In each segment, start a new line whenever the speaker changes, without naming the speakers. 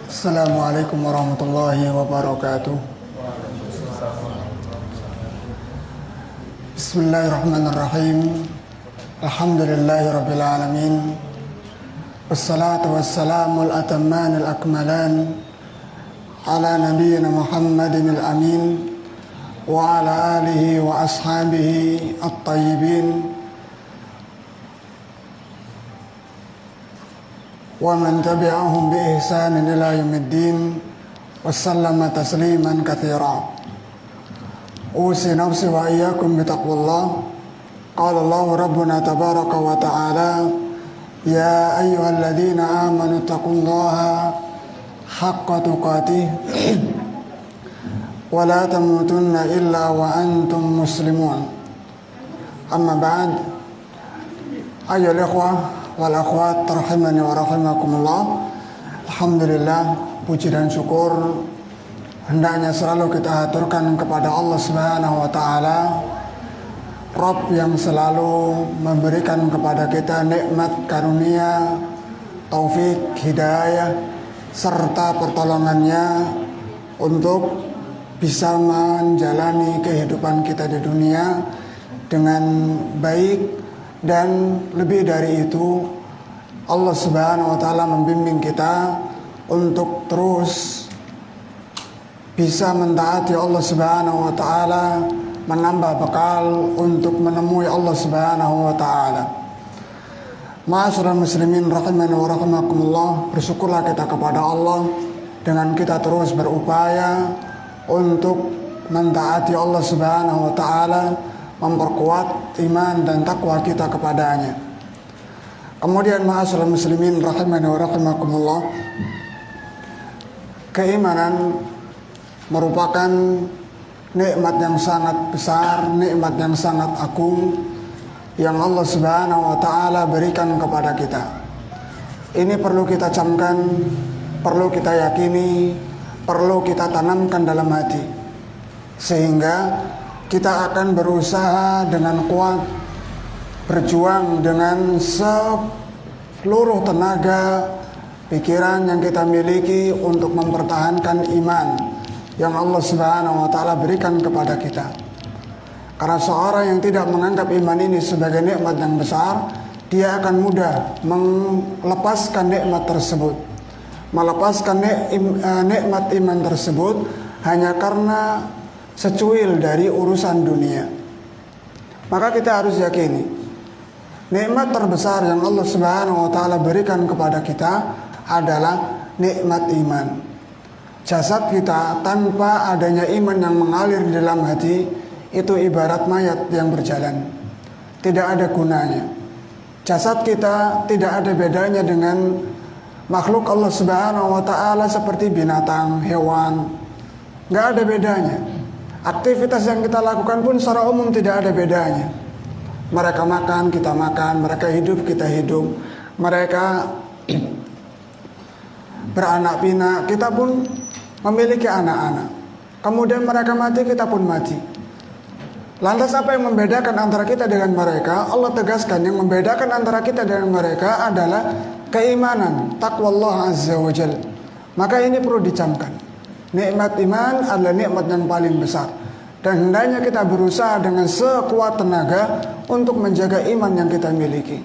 Assalamualaikum warahmatullahi wabarakatuh. Bismillahirrahmanirrahim. Alhamdulillahi rabbil alamin. Wassalatu wassalamul atammanil akmalan ala nabiyyina Muhammadin al-amin wa ala alihi wa ashabihi at-tayyibin wa man tabi'ahum bi ihsanin ila yaumiddin wa sallama tasliman katsira. Usi nafsi wa iyyakum bi taqwallah. Qala Allah rabbuna tabaraka wa ta'ala, ya ayyuhalladzina amanu taqullaha haqqa tuqatih wa la tamutunna illa wa antum muslimun. Amma ba'd. Ayyuhal ikhwah wal akhwat rahimani wa rahimakumullah. Alhamdulillah, puji dan syukur hendaknya selalu kita aturkan kepada Allah Subhanahu wa taala, Rabb yang selalu memberikan kepada kita nikmat karunia, taufik, hidayah serta pertolongannya untuk bisa menjalani kehidupan kita di dunia dengan baik. Dan lebih dari itu, Allah Subhanahu wa taala membimbing kita untuk terus bisa mentaati Allah Subhanahu wa taala, menambah bekal untuk menemui Allah Subhanahu wa taala. Ma'asyiral muslimin rahimani wa rahimakumullah, bersyukurlah kita kepada Allah dengan kita terus berupaya untuk mentaati Allah Subhanahu wa taala, memperkuat iman dan takwa kita kepadanya. Kemudian ma'asyiral muslimin rahimani wa rahimakumullah, keimanan merupakan nikmat yang sangat besar, nikmat yang sangat agung yang Allah Subhanahu wa taala berikan kepada kita. Ini perlu kita camkan, perlu kita yakini, perlu kita tanamkan dalam hati, sehingga kita akan berusaha dengan kuat, berjuang dengan seluruh tenaga, pikiran yang kita miliki untuk mempertahankan iman yang Allah Subhanahu wa taala berikan kepada kita. Karena seorang yang tidak menganggap iman ini sebagai nikmat yang besar, dia akan mudah melepaskan nikmat tersebut, melepaskan nikmat iman tersebut hanya karena secuil dari urusan dunia. Maka kita harus yakini, nikmat terbesar yang Allah Subhanahu wa taala berikan kepada kita adalah nikmat iman. Jasad kita tanpa adanya iman yang mengalir di dalam hati itu ibarat mayat yang berjalan, tidak ada gunanya. Jasad kita tidak ada bedanya dengan makhluk Allah Subhanahu wa taala seperti binatang, hewan. Nggak ada bedanya. Aktivitas yang kita lakukan pun secara umum tidak ada bedanya. Mereka makan, kita makan. Mereka hidup, kita hidup. Mereka beranak pinak, kita pun memiliki anak-anak. Kemudian mereka mati, kita pun mati. Lantas apa yang membedakan antara kita dengan mereka? Allah tegaskan, yang membedakan antara kita dengan mereka adalah keimanan, takwa Allah Azza wa Jalla. Maka ini perlu dicamkan. Nikmat iman adalah nikmat yang paling besar, dan hendaknya kita berusaha dengan sekuat tenaga untuk menjaga iman yang kita miliki.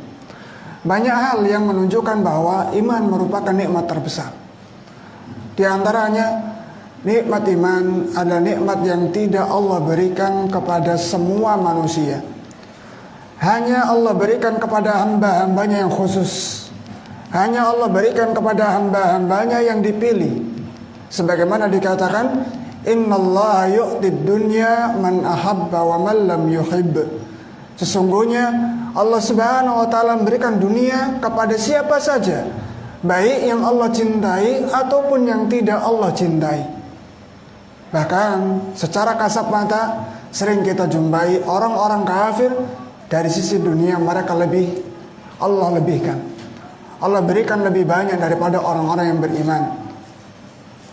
Banyak hal yang menunjukkan bahwa iman merupakan nikmat terbesar. Di antaranya, nikmat iman adalah nikmat yang tidak Allah berikan kepada semua manusia. Hanya Allah berikan kepada hamba-hambanya yang khusus. Hanya Allah berikan kepada hamba-hambanya yang dipilih. Sebagaimana dikatakan, innallaha yu'tid dunya man ahabba wa man lam yuhib. Sesungguhnya Allah Subhanahu wa taala memberikan dunia kepada siapa saja, baik yang Allah cintai ataupun yang tidak Allah cintai. Bahkan secara kasat mata sering kita jumpai orang-orang kafir, dari sisi dunia mereka Allah lebihkan. Allah berikan lebih banyak daripada orang-orang yang beriman.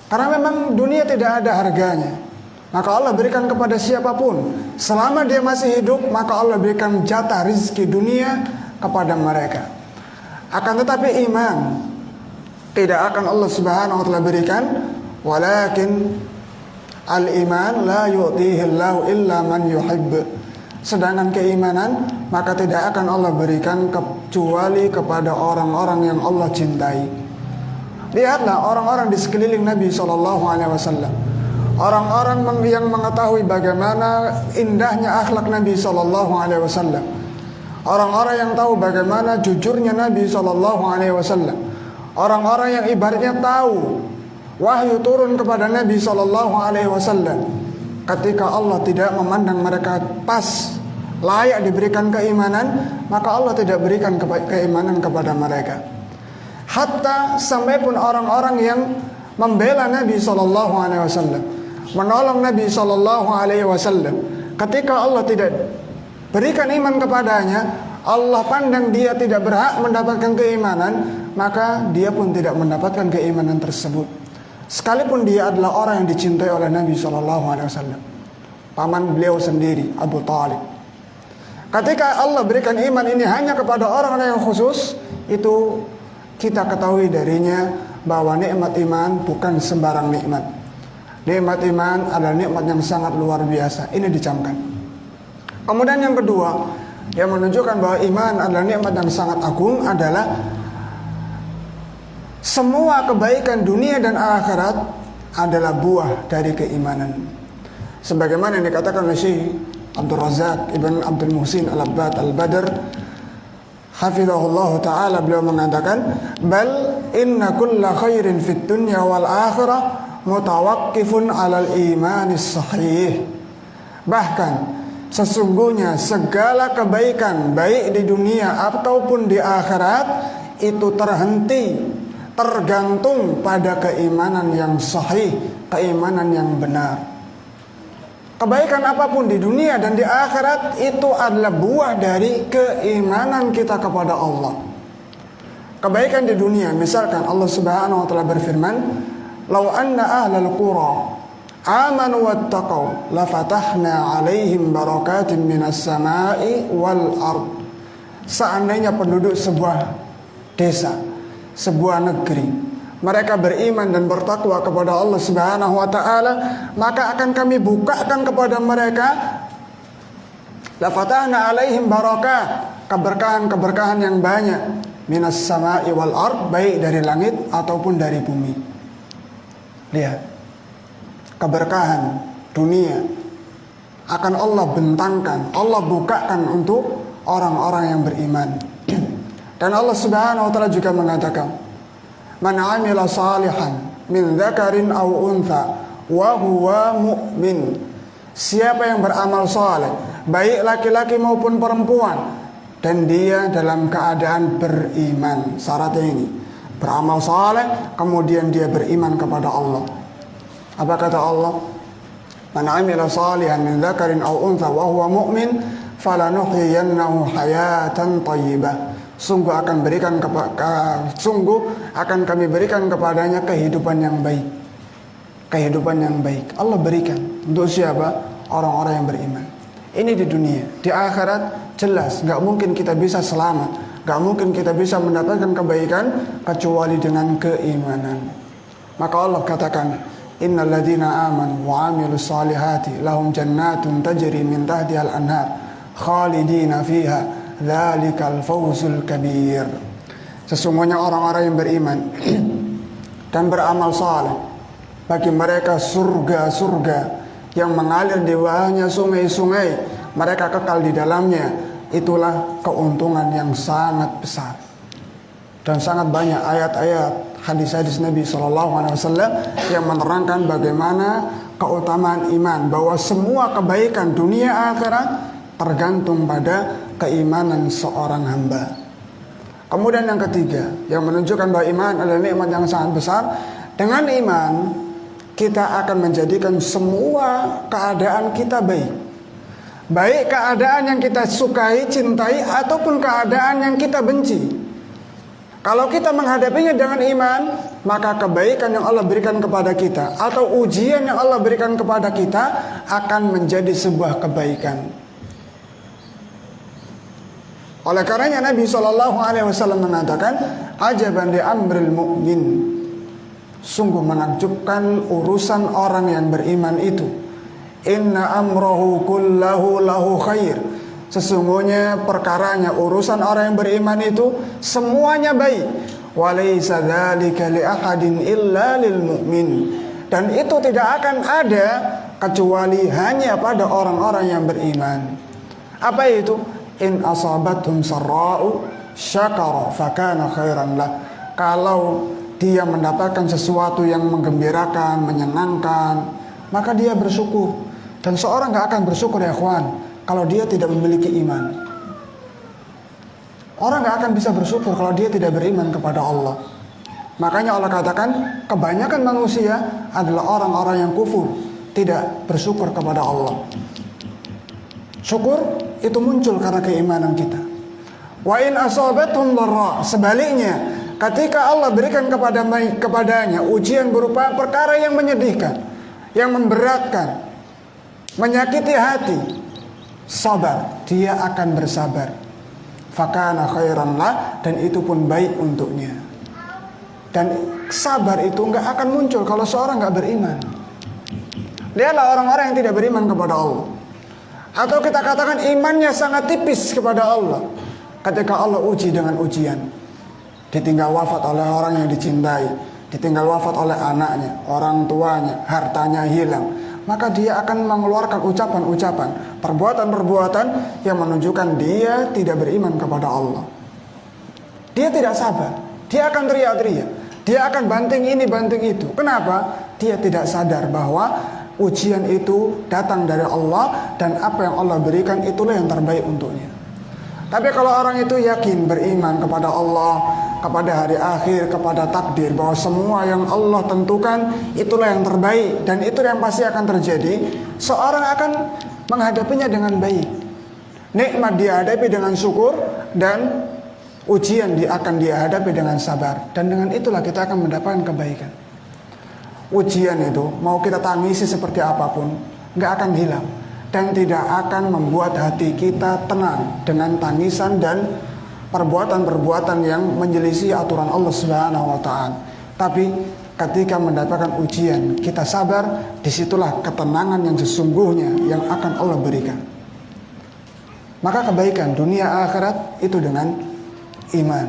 Karena memang dunia tidak ada harganya. Maka Allah berikan kepada siapapun. Selama dia masih hidup, maka Allah berikan jatah rizki dunia kepada mereka. Akan tetapi iman, tidak akan Allah Subhanahu wa taala berikan. Walakin al-iman la yu'tihi Allahu illa man yuhibb. Sedangkan keimanan maka tidak akan Allah berikan kecuali kepada orang-orang yang Allah cintai. Lihatlah orang-orang di sekeliling Nabi SAW, orang-orang yang mengetahui bagaimana indahnya akhlak Nabi SAW, orang-orang yang tahu bagaimana jujurnya Nabi SAW, orang-orang yang ibaratnya tahu wahyu turun kepada Nabi SAW. Ketika Allah tidak memandang mereka pas layak diberikan keimanan, maka Allah tidak berikan keimanan kepada mereka. Hatta sampai pun orang-orang yang membela Nabi SAW, menolong Nabi SAW, ketika Allah tidak berikan iman kepadanya, Allah pandang dia tidak berhak mendapatkan keimanan, maka dia pun tidak mendapatkan keimanan tersebut. Sekalipun dia adalah orang yang dicintai oleh Nabi SAW, paman beliau sendiri, Abu Talib. Ketika Allah berikan iman ini hanya kepada orang-orang yang khusus, itu kita ketahui darinya bahwa nikmat iman bukan sembarang nikmat. Nikmat iman adalah nikmat yang sangat luar biasa. Ini dicamkan. Kemudian yang kedua, yang menunjukkan bahwa iman adalah nikmat yang sangat agung adalah semua kebaikan dunia dan akhirat adalah buah dari keimanan. Sebagaimana yang dikatakan oleh Syekh Abdul Razak Ibn Abdul Muhsin Al-Abbad Al-Badr hafizahullah ta'ala, beliau mengatakan, bal inna kulla khairin fid dunya wal akhirah mutawaqqifun 'alal imanis sahih. Bahkan sesungguhnya segala kebaikan baik di dunia ataupun di akhirat itu tergantung pada keimanan yang sahih, keimanan yang benar. Kebaikan apapun di dunia dan di akhirat itu adalah buah dari keimanan kita kepada Allah. Kebaikan di dunia, misalkan Allah Subhanahu wa taala berfirman, "Lau anna ahlal qura amanu wattaqau lafatahna 'alaihim barakatin minas sama'i wal ard." Seandainya penduduk sebuah desa, sebuah negeri, mereka beriman dan bertakwa kepada Allah Subhanahu wa taala, maka akan kami bukakan kepada mereka la fatahna alaihim barakah, keberkahan-keberkahan yang banyak, minas sama'i wal ard, baik dari langit ataupun dari bumi. Lihat, keberkahan dunia akan Allah bentangkan, Allah bukakan untuk orang-orang yang beriman. Dan Allah Subhanahu wa taala juga mengatakan, man 'amila salihan min dzakarin aw untha wa huwa mu'min. Siapa yang beramal saleh, baik laki-laki maupun perempuan, dan dia dalam keadaan beriman. Syaratnya ini, beramal saleh kemudian dia beriman kepada Allah. Apa kata Allah? Man 'amila salihan min dzakarin aw untha wa huwa mu'min falanuhyiyannahu hayatan thayyibah. Sungguh akan kami berikan kepadanya kehidupan yang baik. Kehidupan yang baik Allah berikan untuk siapa? Orang-orang yang beriman. Ini di dunia. Di akhirat jelas gak mungkin kita bisa selamat, gak mungkin kita bisa mendapatkan kebaikan kecuali dengan keimanan. Maka Allah katakan, innal ladzina amanu wa 'amilus solihati lahum jannatun tajri min tahtiha al-anhar khalidina fiha dzalikal fawzul kabir. Sesungguhnya orang-orang yang beriman dan beramal saleh, bagi mereka surga-surga yang mengalir di bawahnya sungai-sungai, mereka kekal di dalamnya. Itulah keuntungan yang sangat besar. Dan sangat banyak ayat-ayat, hadis-hadis Nabi SAW yang menerangkan bagaimana keutamaan iman, bahwa semua kebaikan dunia akhirat tergantung pada keimanan seorang hamba. Kemudian yang ketiga, yang menunjukkan bahwa iman adalah nikmat yang sangat besar. Dengan iman kita akan menjadikan semua keadaan kita baik. Baik keadaan yang kita sukai, cintai, ataupun keadaan yang kita benci. Kalau kita menghadapinya dengan iman, maka kebaikan yang Allah berikan kepada kita atau ujian yang Allah berikan kepada kita akan menjadi sebuah kebaikan. Oleh karenanya Nabi SAW mengatakan, ajaban li amril mu'min. Sungguh menakjubkan urusan orang yang beriman itu. Inna amrohu kullahu lahu khair. Sesungguhnya perkaranya, urusan orang yang beriman itu semuanya baik. Walaysa dzalika li ahadin illa lil mu'min. Dan itu tidak akan ada kecuali hanya pada orang-orang yang beriman. Apa itu? In asabathum sarra'u syakara fakana khairan lah. Kalau dia mendapatkan sesuatu yang menggembirakan, menyenangkan, maka dia bersyukur. Dan seorang gak akan bersyukur ya ikhwan kalau dia tidak memiliki iman. Orang gak akan bisa bersyukur kalau dia tidak beriman kepada Allah. Makanya Allah katakan kebanyakan manusia adalah orang-orang yang kufur, tidak bersyukur kepada Allah. Syukur itu muncul karena keimanan kita. Wa in asabathum dharra, sebaliknya ketika Allah berikan kepadanya ujian berupa perkara yang menyedihkan, yang memberatkan, menyakiti hati, sabar, dia akan bersabar. Fakana khairan lah, dan itu pun baik untuknya. Dan sabar itu nggak akan muncul kalau seorang nggak beriman. Lihatlah orang-orang yang tidak beriman kepada Allah, atau kita katakan imannya sangat tipis kepada Allah. Ketika Allah uji dengan ujian, ditinggal wafat oleh orang yang dicintai, ditinggal wafat oleh anaknya, orang tuanya, hartanya hilang, maka dia akan mengeluarkan ucapan-ucapan, perbuatan-perbuatan yang menunjukkan dia tidak beriman kepada Allah. Dia tidak sabar, dia akan teriak-teriak, dia akan banting ini, banting itu. Kenapa? Dia tidak sadar bahwa ujian itu datang dari Allah, dan apa yang Allah berikan itulah yang terbaik untuknya. Tapi kalau orang itu yakin beriman kepada Allah, kepada hari akhir, kepada takdir, bahwa semua yang Allah tentukan itulah yang terbaik dan itu yang pasti akan terjadi, seorang akan menghadapinya dengan baik. Nikmat dia hadapi dengan syukur, dan ujian dia akan dia hadapi dengan sabar. Dan dengan itulah kita akan mendapatkan kebaikan. Ujian itu mau kita tangisi seperti apapun nggak akan hilang, dan tidak akan membuat hati kita tenang dengan tangisan dan perbuatan-perbuatan yang menyelisih aturan Allah Subhanahu wa taala. Tapi ketika mendapatkan ujian, kita sabar, disitulah ketenangan yang sesungguhnya yang akan Allah berikan. Maka kebaikan dunia akhirat itu dengan iman.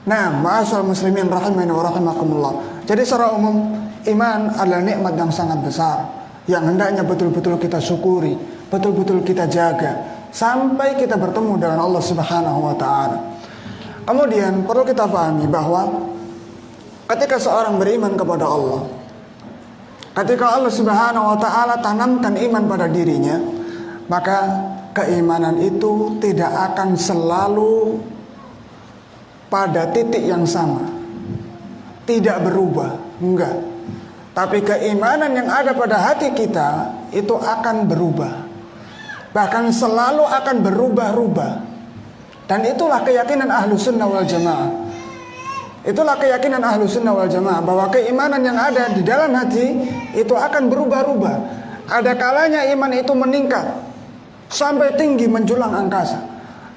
Nah, ma'asyiral muslimin rahimani wa rahimakumullah. Jadi secara umum, iman adalah nikmat yang sangat besar, yang hendaknya betul-betul kita syukuri, betul-betul kita jaga sampai kita bertemu dengan Allah Subhanahu wa taala. Kemudian perlu kita pahami bahwa ketika seorang beriman kepada Allah, ketika Allah Subhanahu wa taala tanamkan iman pada dirinya, maka keimanan itu tidak akan selalu pada titik yang sama, tidak berubah, enggak. Tapi keimanan yang ada pada hati kita itu akan berubah, bahkan selalu akan berubah-ubah. Dan itulah keyakinan Ahlus Sunnah wal Jamaah. Itulah keyakinan Ahlus Sunnah wal Jamaah, bahwa keimanan yang ada di dalam hati itu akan berubah-ubah. Ada kalanya iman itu meningkat sampai tinggi menjulang angkasa.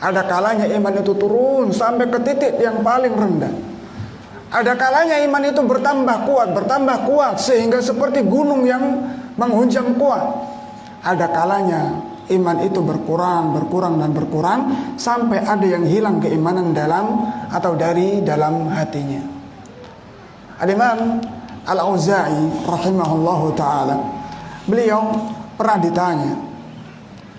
Ada kalanya iman itu turun sampai ke titik yang paling rendah. Ada kalanya iman itu bertambah kuat sehingga seperti gunung yang menghunjam kuat. Ada kalanya iman itu berkurang sampai ada yang hilang keimanan dari dalam hatinya. Al-Imam Al-Auza'i rahimahullahu ta'ala, beliau pernah ditanya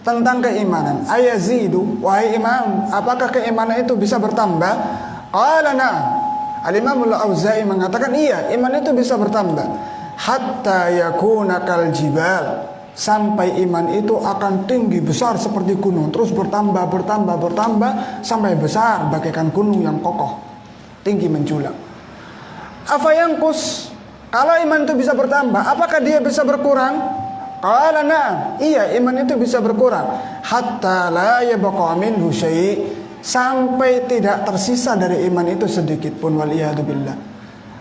tentang keimanan. Ayazidu, wahai imam, apakah keimanan itu bisa bertambah? Qala na'am. Al-Imam Al-Auza'i mengatakan iya, iman itu bisa bertambah. Hatta yakuna kal jibal, sampai iman itu akan tinggi besar seperti gunung, terus bertambah sampai besar bagaikan gunung yang kokoh, tinggi menjulang. Apa yang kalau iman itu bisa bertambah, apakah dia bisa berkurang? Qala na'am, iya, iman itu bisa berkurang. Hatta la yabqa minhu syai', sampai tidak tersisa dari iman itu sedikit pun, waliyadzubillah.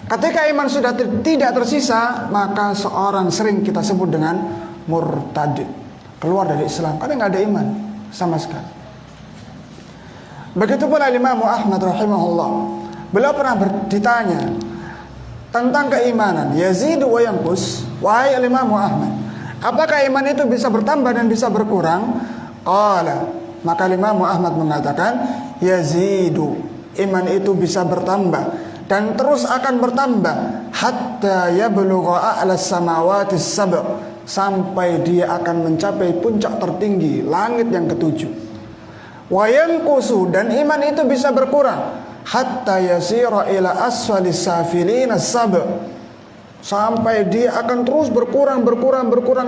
Ketika iman sudah tidak tersisa, maka seorang sering kita sebut dengan murtad, keluar dari Islam karena nggak ada iman sama sekali. Begitu pula Imam Ahmad rahimahullah, beliau pernah ditanya tentang keimanan, yazidu wa yanqus. Wahai Imam Ahmad, apakah iman itu bisa bertambah dan bisa berkurang? Qala, maka Imam Ahmad mengatakan, yazidu, iman itu bisa bertambah dan terus akan bertambah hatta yablugha a'la samawati sab', sampai dia akan mencapai puncak tertinggi langit yang ketujuh. Wa yanqusu, dan iman itu bisa berkurang hatta yasira ila asfali safilina sab', sampai dia akan terus berkurang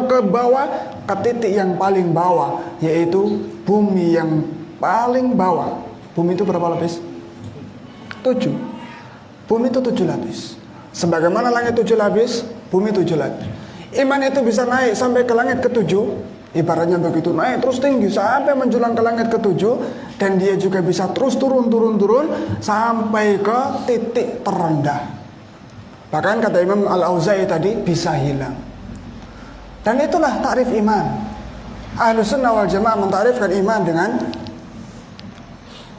ke bawah, ke titik yang paling bawah, yaitu bumi yang paling bawah. Bumi itu berapa lapis? 7. Bumi itu 7 lapis. Sebagaimana langit 7 lapis, bumi 7 lapis. Iman itu bisa naik sampai ke langit ke-7. Ibaratnya begitu, naik terus tinggi sampai menjulang ke langit ke-7. Dan dia juga bisa terus turun sampai ke titik terendah. Bahkan kata Imam Al-Auza'i tadi, bisa hilang. Dan itulah takrif iman. Ahlus Sunnah wal Jamaah mentarifkan iman dengan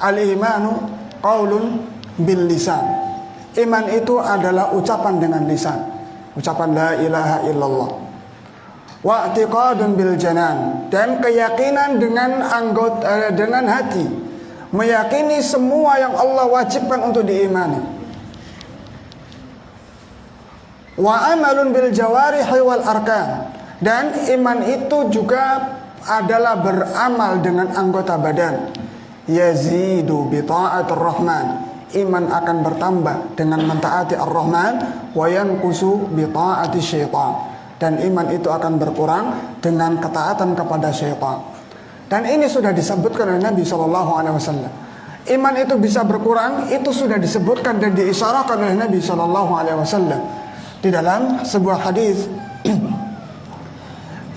al-imanu qaulun bil lisan. Iman itu adalah ucapan dengan lisan, ucapan la ilaha illallah. Wa i'tiqadun bil janan, dan keyakinan dengan anggota, dengan hati, meyakini semua yang Allah wajibkan untuk diimani. Wa amalun bil jawarihi wal arkan, dan iman itu juga adalah beramal dengan anggota badan. Yazidu bi ta'atir rahman, iman akan bertambah dengan mentaati Ar-Rahman, wa yanqusu bi ta'ati syaitan, dan iman itu akan berkurang dengan ketaatan kepada syaitan. Dan ini sudah disebutkan oleh Nabi SAW. Iman itu bisa berkurang, itu sudah disebutkan dan diisyaratkan oleh Nabi SAW di dalam sebuah hadis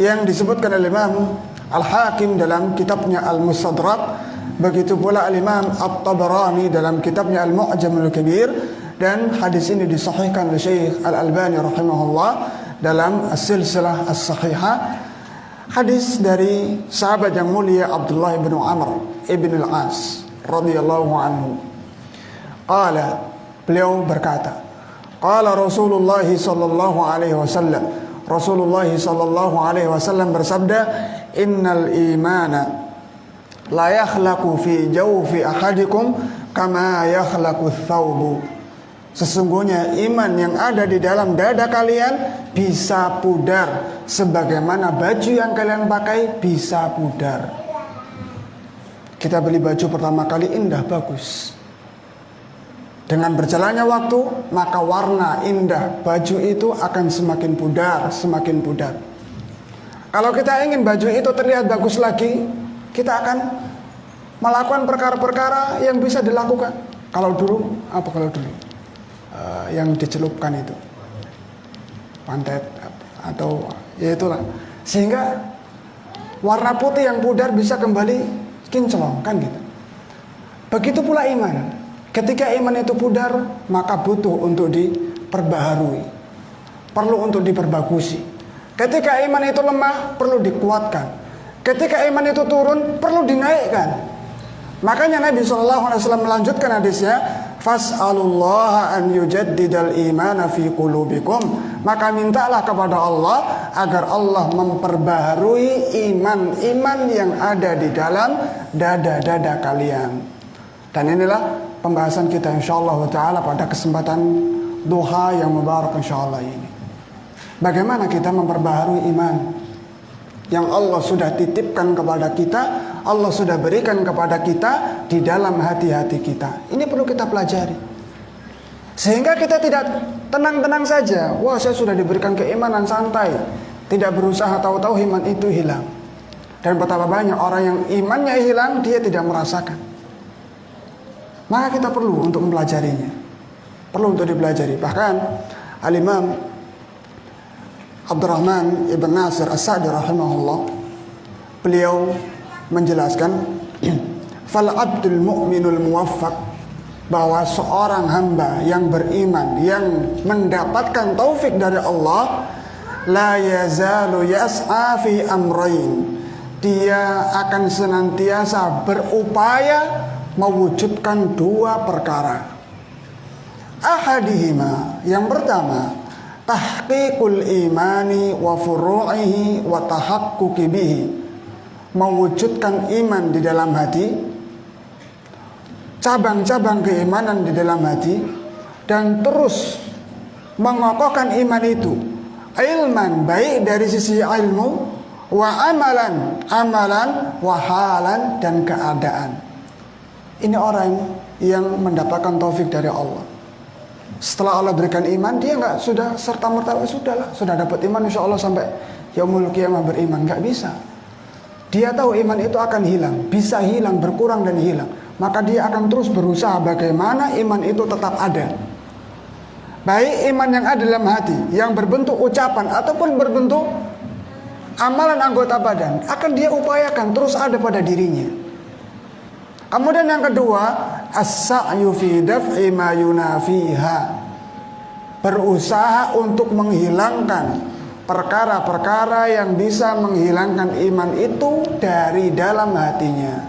yang disebutkan oleh Imam Al-Hakim dalam kitabnya Al-Mustadrak. Begitu pula Al-Imam At-Tabarani dalam kitabnya Al-Mu'jamul Kabir, dan hadis ini disahihkan oleh Syekh Al-Albani rahimahullah dalam As-Silsilah As-Sahihah. Hadis dari sahabat yang mulia Abdullah bin Amr ibn al-As radhiyallahu anhu. Qala, beliau berkata, qala Rasulullah sallallahu alaihi wasallam, Rasulullah sallallahu alaihi wasallam bersabda, innal imana la yakhlaqu fi jawfi ahadikum kama yakhlaqu thawbu. Sesungguhnya iman yang ada di dalam dada kalian bisa pudar sebagaimana baju yang kalian pakai bisa pudar. Kita beli baju pertama kali indah, bagus. Dengan berjalannya waktu, maka warna indah baju itu akan semakin pudar, semakin pudar. Kalau kita ingin baju itu terlihat bagus lagi, kita akan melakukan perkara-perkara yang bisa dilakukan. Kalau dulu yang dicelupkan itu pantet atau ya itulah, sehingga warna putih yang pudar bisa kembali kinclong, kan gitu. Begitu pula iman. Ketika iman itu pudar, maka butuh untuk diperbaharui, perlu untuk diperbagusi. Ketika iman itu lemah, perlu dikuatkan. Ketika iman itu turun, perlu dinaikkan. Makanya Nabi SAW melanjutkan hadisnya, fas'alullaha an yujaddidal imana fi qulubikum, maka mintalah kepada Allah agar Allah memperbaharui iman-iman yang ada di dalam dada-dada kalian. Dan inilah pembahasan kita insyaallah ta'ala pada kesempatan duha yang mubarak insyaallah ini. Bagaimana kita memperbaharui iman yang Allah sudah titipkan kepada kita, Allah sudah berikan kepada kita di dalam hati-hati kita. Ini perlu kita pelajari, sehingga kita tidak tenang-tenang saja. Wah, saya sudah diberikan keimanan, santai, tidak berusaha, tahu-tahu iman itu hilang. Dan betapa banyak orang yang imannya hilang, dia tidak merasakan. Maka kita perlu untuk mempelajarinya, perlu untuk dipelajari. Bahkan Al-Imam Abdurrahman ibn Nasir As-Sa'di rahimahullah, beliau menjelaskan fal abdul mu'minul muwaffaq, bahwa seorang hamba yang beriman, yang mendapatkan taufik dari Allah, la yazalu yas'a fi amrayn, dia akan senantiasa berupaya mewujudkan dua perkara. Ahadihima, yang pertama, tahqiqul imani wa furu'ihi wa tahaqquqi bihi, mewujudkan iman di dalam hati, cabang-cabang keimanan di dalam hati, dan terus mengokohkan iman itu ilman, baik dari sisi ilmu, wa amalan, wa halan, dan keadaan. Ini orang yang mendapatkan taufik dari Allah. Setelah Allah berikan iman, dia nggak sudah serta-merta sudah dapat iman insya Allah sampai yaumul qiyamah beriman. Nggak bisa. Dia tahu iman itu akan hilang, bisa hilang, berkurang dan hilang. Maka dia akan terus berusaha bagaimana iman itu tetap ada. Baik iman yang ada dalam hati, yang berbentuk ucapan ataupun berbentuk amalan anggota badan, akan dia upayakan terus ada pada dirinya. Kemudian yang kedua, as-sa'yu fi daf'i ma yunafiha, berusaha untuk menghilangkan perkara-perkara yang bisa menghilangkan iman itu dari dalam hatinya.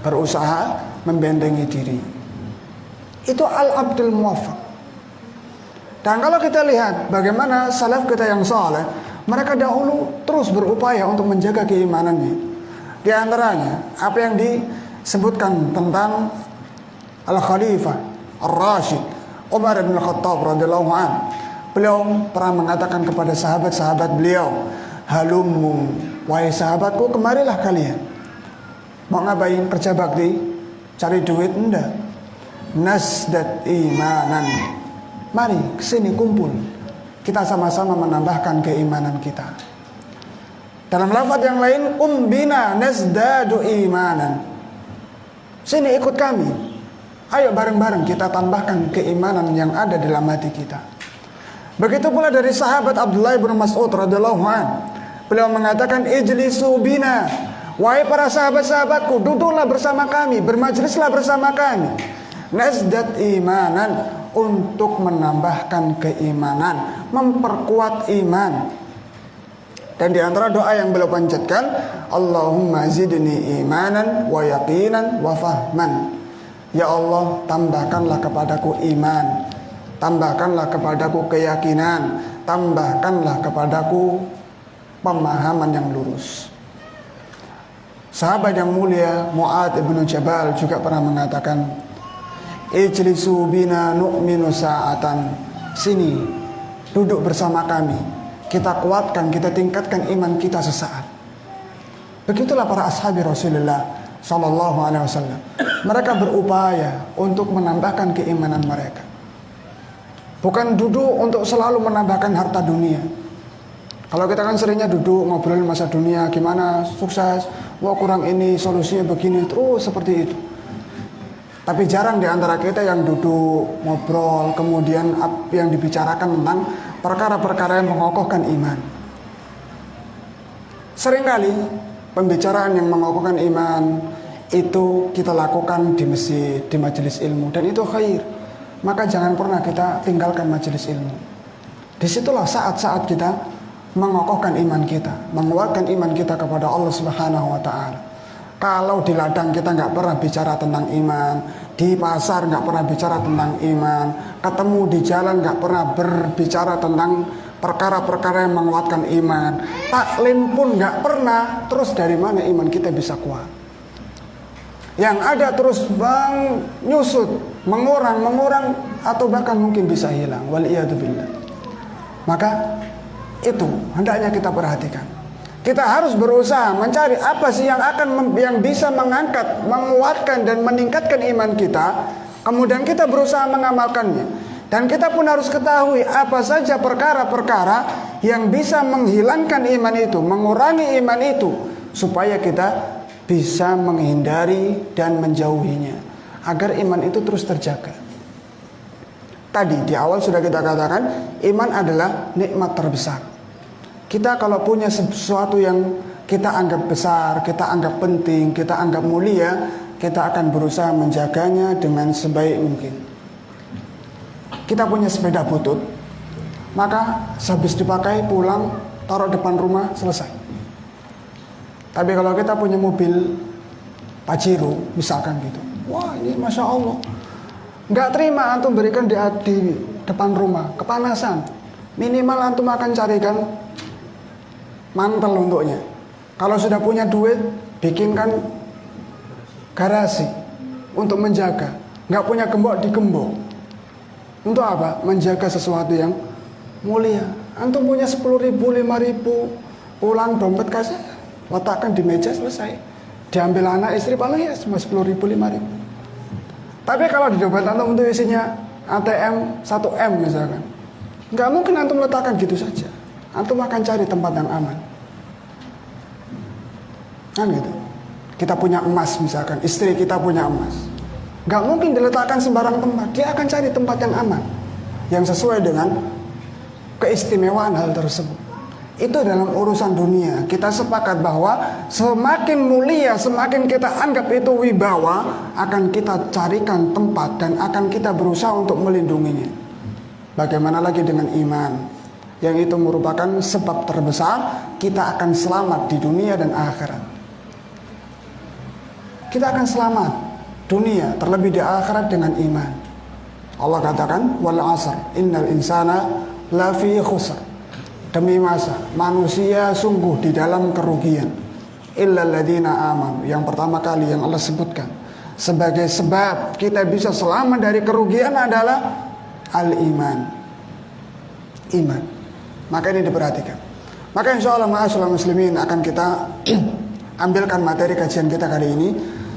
Berusaha membentengi diri. Itu al-abdul muwaffaq. Dan kalau kita lihat bagaimana salaf kita yang saleh, mereka dahulu terus berupaya untuk menjaga keimanannya. Di antaranya apa yang disebutkan tentang Al-Khalifah Ar-Rashid Umar bin Khattab radhiyallahu anhu. Beliau pernah mengatakan kepada sahabat-sahabat beliau, "Halummu, wahai sahabatku, kemarilah kalian." Mau ngapain? Kerja bakti? Cari duit? Enggak. Nasdat imanan. Mari kesini kumpul, kita sama-sama menambahkan keimanan kita. Dalam lafaz yang lain, umbina nasdadu imanan. Sini ikut kami. Ayo bareng-bareng kita tambahkan keimanan yang ada dalam hati kita. Begitu pula dari sahabat Abdullah bin Mas'ud radhiyallahu anhu. Beliau mengatakan, ijlisu bina. Wahai para sahabat-sahabatku, duduklah bersama kami, bermajlislah bersama kami. Nasdad imanan, untuk menambahkan keimanan, memperkuat iman. Dan di antara doa yang beliau panjatkan, Allahumma zidni imanan wa yaqinan wa fahman. Ya Allah, tambahkanlah kepadaku iman, tambahkanlah kepadaku keyakinan, tambahkanlah kepadaku pemahaman yang lurus. Sahabat yang mulia Mu'adz bin Jabal juga pernah mengatakan, ijlisu bina nu'minu sa'atan. Sini, duduk bersama kami, kita kuatkan, kita tingkatkan iman kita sesaat. Begitulah para ashabi Rasulullah sallallahu alaihi wasallam. Mereka berupaya untuk menambahkan keimanan mereka. Bukan duduk untuk selalu menambahkan harta dunia. Kalau kita kan seringnya duduk ngobrolin masa dunia, gimana sukses, wah kurang ini, solusinya begini, terus seperti itu. Tapi jarang di antara kita yang duduk ngobrol, kemudian yang dibicarakan tentang perkara-perkara yang mengokohkan iman. Seringkali pembicaraan yang mengokohkan iman itu kita lakukan di masjid, di majelis ilmu, dan itu khair. Maka jangan pernah kita tinggalkan majelis ilmu. Disitulah saat-saat kita mengokohkan iman kita, menguatkan iman kita kepada Allah Subhanahu wa ta'ala. Kalau di ladang kita nggak pernah bicara tentang iman, di pasar nggak pernah bicara tentang iman, ketemu di jalan nggak pernah berbicara tentang perkara-perkara yang menguatkan iman, taklim pun nggak pernah, terus dari mana iman kita bisa kuat? Yang ada terus nyusut, mengurang, atau bahkan mungkin bisa hilang. Waliyadzubillah. Maka itu hendaknya kita perhatikan. Kita harus berusaha mencari apa sih yang bisa mengangkat, menguatkan dan meningkatkan iman kita. Kemudian kita berusaha mengamalkannya. Dan kita pun harus ketahui apa saja perkara-perkara yang bisa menghilangkan iman itu, mengurangi iman itu, supaya kita bisa menghindari dan menjauhinya, agar iman itu terus terjaga. Tadi di awal sudah kita katakan, iman adalah nikmat terbesar. Kita kalau punya sesuatu yang kita anggap besar, kita anggap penting, kita anggap mulia, kita akan berusaha menjaganya dengan sebaik mungkin. Kita punya sepeda butut, maka sehabis dipakai pulang, taruh depan rumah, selesai. Tapi kalau kita punya mobil Pajero misalkan gitu, wah ini Masya Allah, Nggak terima antum berikan di depan rumah, kepanasan. Minimal antum akan carikan mantel untuknya. Kalau sudah punya duit, bikinkan garasi untuk menjaga. Nggak punya gembok, digembok. Untuk apa? Menjaga sesuatu yang mulia. Antum punya 10.000, 5.000, pulang dompet kasih, letakkan di meja, selesai. Diambil anak istri paling ya cuma 10.000, 5.000. Tapi kalau di dompet antum itu isinya ATM 1M misalkan, nggak mungkin antum letakkan gitu saja. Antum akan cari tempat yang aman. Kan gitu. Kita punya emas misalkan, istri kita punya emas, nggak mungkin diletakkan sembarang tempat. Dia akan cari tempat yang aman, yang sesuai dengan keistimewaan hal tersebut. Itu dalam urusan dunia. Kita sepakat bahwa semakin mulia, semakin kita anggap itu wibawa, akan kita carikan tempat dan akan kita berusaha untuk melindunginya. Bagaimana lagi dengan iman, yang itu merupakan sebab terbesar kita akan selamat di dunia dan akhirat. Kita akan selamat dunia, terlebih di akhirat dengan iman. Allah katakan, wal asr innal insana lafi khusr. Demi masa, manusia sungguh di dalam kerugian. Illal ladzina amanu. Yang pertama kali yang Allah sebutkan sebagai sebab kita bisa selamat dari kerugian adalah al-iman. Iman. Maka ini diperhatikan. Maka insya Allah ma'asyiral muslimin akan kita ambilkan materi kajian kita kali ini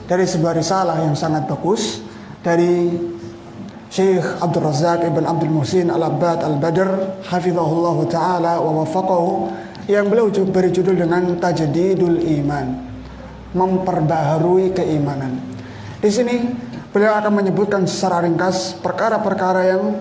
dari sebuah risalah yang sangat bagus dari Syekh Abdul Razak Ibn Abdul Muhsin Al-Abbad Al-Badr hafizahullah ta'ala wa wafaqahu, yang beliau beri judul dengan Tajdidul Iman, memperbaharui keimanan. Di sini beliau akan menyebutkan secara ringkas perkara-perkara yang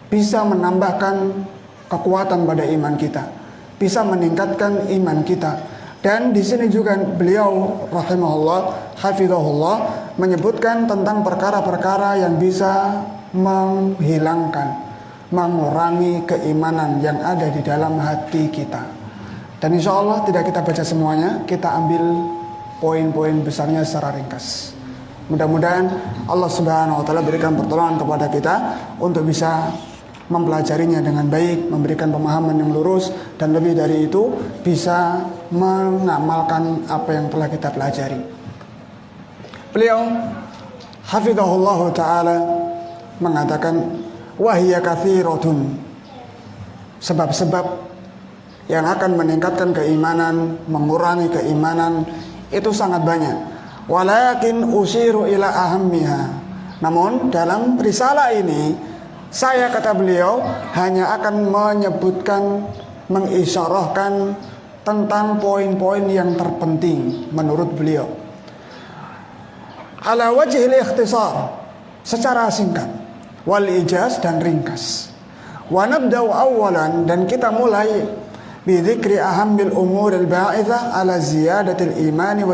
bisa menambahkan kekuatan pada iman kita, bisa meningkatkan iman kita. Dan di sini juga beliau rahimahullah hafizahullah menyebutkan tentang perkara-perkara yang bisa menghilangkan, mengurangi keimanan yang ada di dalam hati kita. Dan insya Allah tidak kita baca semuanya, kita ambil poin-poin besarnya secara ringkas. Mudah-mudahan Allah Subhanahu wa taala berikan pertolongan kepada kita untuk bisa mempelajarinya dengan baik, memberikan pemahaman yang lurus, dan lebih dari itu bisa mengamalkan apa yang telah kita pelajari. Beliau hafizahullah ta'ala mengatakan, wahiyya katsiratun, sebab-sebab yang akan meningkatkan keimanan, mengurangi keimanan itu sangat banyak. Walakin usiru ila ahammiha. Namun dalam risalah ini saya, kata beliau, hanya akan menyebutkan, mengisyarahkan tentang poin-poin yang terpenting menurut beliau. Ala wajhil ikhtisar, secara singkat, wal ijaz dan ringkas. Wa nabda'u awalan, dan kita mulai bidzikri ahammil umuril ba'ithah ala ziyadatil imani wa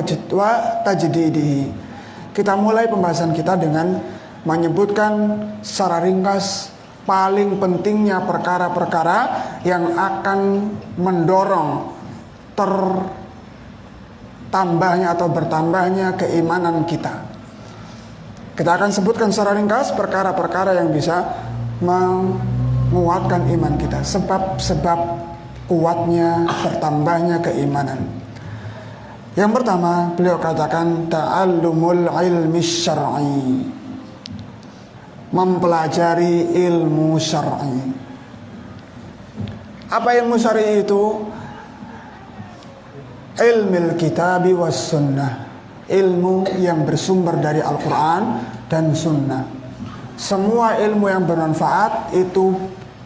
tajdidihi. Kita mulai pembahasan kita dengan menyebutkan secara ringkas paling pentingnya perkara-perkara yang akan mendorong tertambahnya atau bertambahnya keimanan kita. Kita akan sebutkan secara ringkas perkara-perkara yang bisa menguatkan iman kita, sebab-sebab kuatnya, bertambahnya keimanan. Yang pertama, beliau katakan ta'allumul ilmi syar'i, mempelajari ilmu syar'i. Apa ilmu syar'i itu? Ilmul kitabi was sunnah, ilmu yang bersumber dari Al-Quran dan sunnah. Semua ilmu yang bermanfaat itu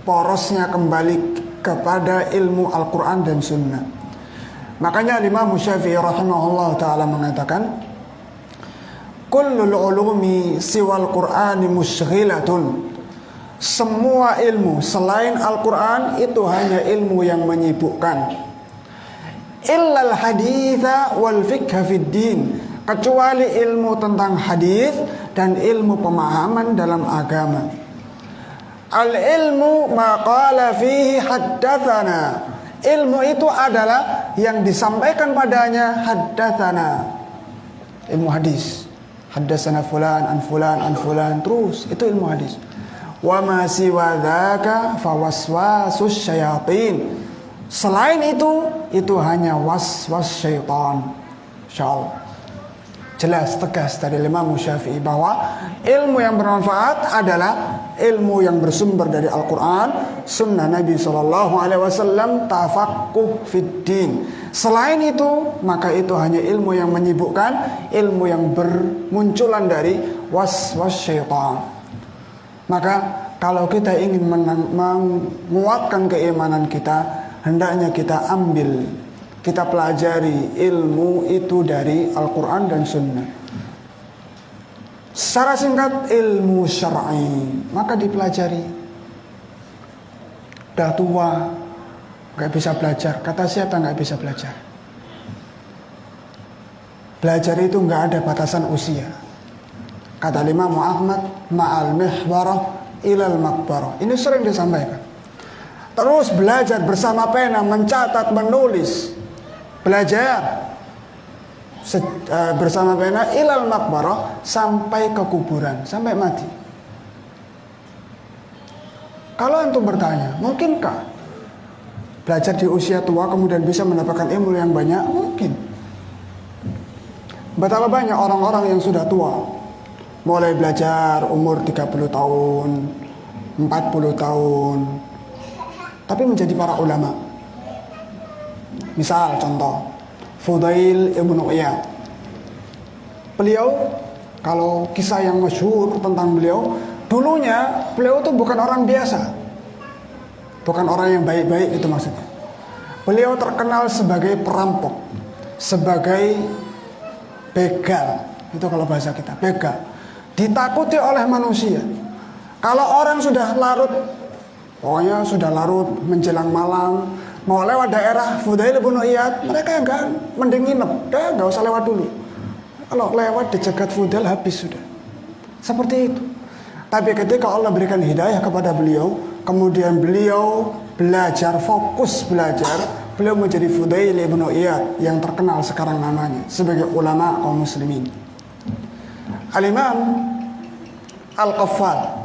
porosnya kembali kepada ilmu Al-Quran dan sunnah. Makanya Imam Syafi'i rahimahullah ta'ala mengatakan, kullul ulumi siwal qur'ani musyghilatun, semua ilmu selain Al-Quran itu hanya ilmu yang menyibukkan. Illal haditha wal fiqha fid din, kecuali ilmu tentang hadis dan ilmu pemahaman dalam agama. Al ilmu ma qala fihi haddatsana, ilmu itu adalah yang disampaikan padanya haddatsana, ilmu hadis. Haddatsana fulan an fulan an fulan, terus itu ilmu hadis. Wa ma siwa dzaka fawaswasus syayatin. Selain itu hanya was-was syaitan. Insyaallah. Jelas tegas dari Imam Syafi'i bahwa ilmu yang bermanfaat adalah ilmu yang bersumber dari Al-Quran, Sunnah Nabi SAW, tafaqquh fid din. Selain itu, maka itu hanya ilmu yang menyibukkan, ilmu yang bermunculan dari was-was syaitan. Maka kalau kita ingin menguatkan keimanan kita, hendaknya kita ambil, kita pelajari ilmu itu dari Al-Quran dan Sunnah. Secara singkat, ilmu syar'i, maka dipelajari. Udah tua, gak bisa belajar. Kata siapa gak bisa belajar? Belajar itu gak ada batasan usia. Kata Imam Ahmad, ma'al mihbarah ilal makbarah. Ini sering disampaikan. Terus belajar bersama pena, mencatat, menulis. Belajar bersama pena ilal makbarah, sampai ke kuburan, sampai mati. Kalau antum bertanya, mungkinkah belajar di usia tua kemudian bisa mendapatkan ilmu yang banyak? Mungkin. Betapa banyak orang-orang yang sudah tua, mulai belajar umur 30 tahun, 40 tahun, tapi menjadi para ulama. Misal contoh Fudail ibnu Iyad. Beliau, kalau kisah yang masyhur tentang beliau, dulunya beliau itu bukan orang biasa, bukan orang yang baik-baik, itu maksudnya. Beliau terkenal sebagai perampok, sebagai begal, itu kalau bahasa kita, begal. Ditakuti oleh manusia. Kalau orang sudah larut, pokoknya sudah larut menjelang malam, mau lewat daerah Fudail ibnu Iyad, mereka mending nginep, gak usah lewat dulu. Kalau lewat dicegat Fudail, habis sudah. Seperti itu. Tapi ketika Allah berikan hidayah kepada beliau, kemudian beliau belajar, fokus belajar, beliau menjadi Fudail ibnu Iyad yang terkenal sekarang namanya sebagai ulama kaum muslimin. Al-Imam Al-Qaffal.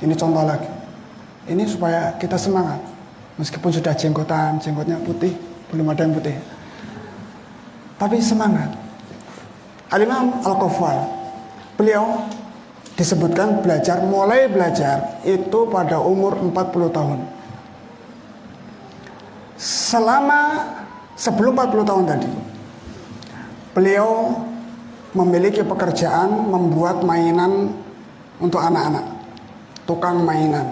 Ini contoh lagi. Ini supaya kita semangat. Meskipun sudah jenggotnya putih, belum ada yang putih, tapi semangat. Al-Imam Al-Qaffal, beliau disebutkan mulai belajar itu pada umur 40 tahun. Sebelum 40 tahun tadi, beliau memiliki pekerjaan membuat mainan untuk anak-anak, tukang mainan.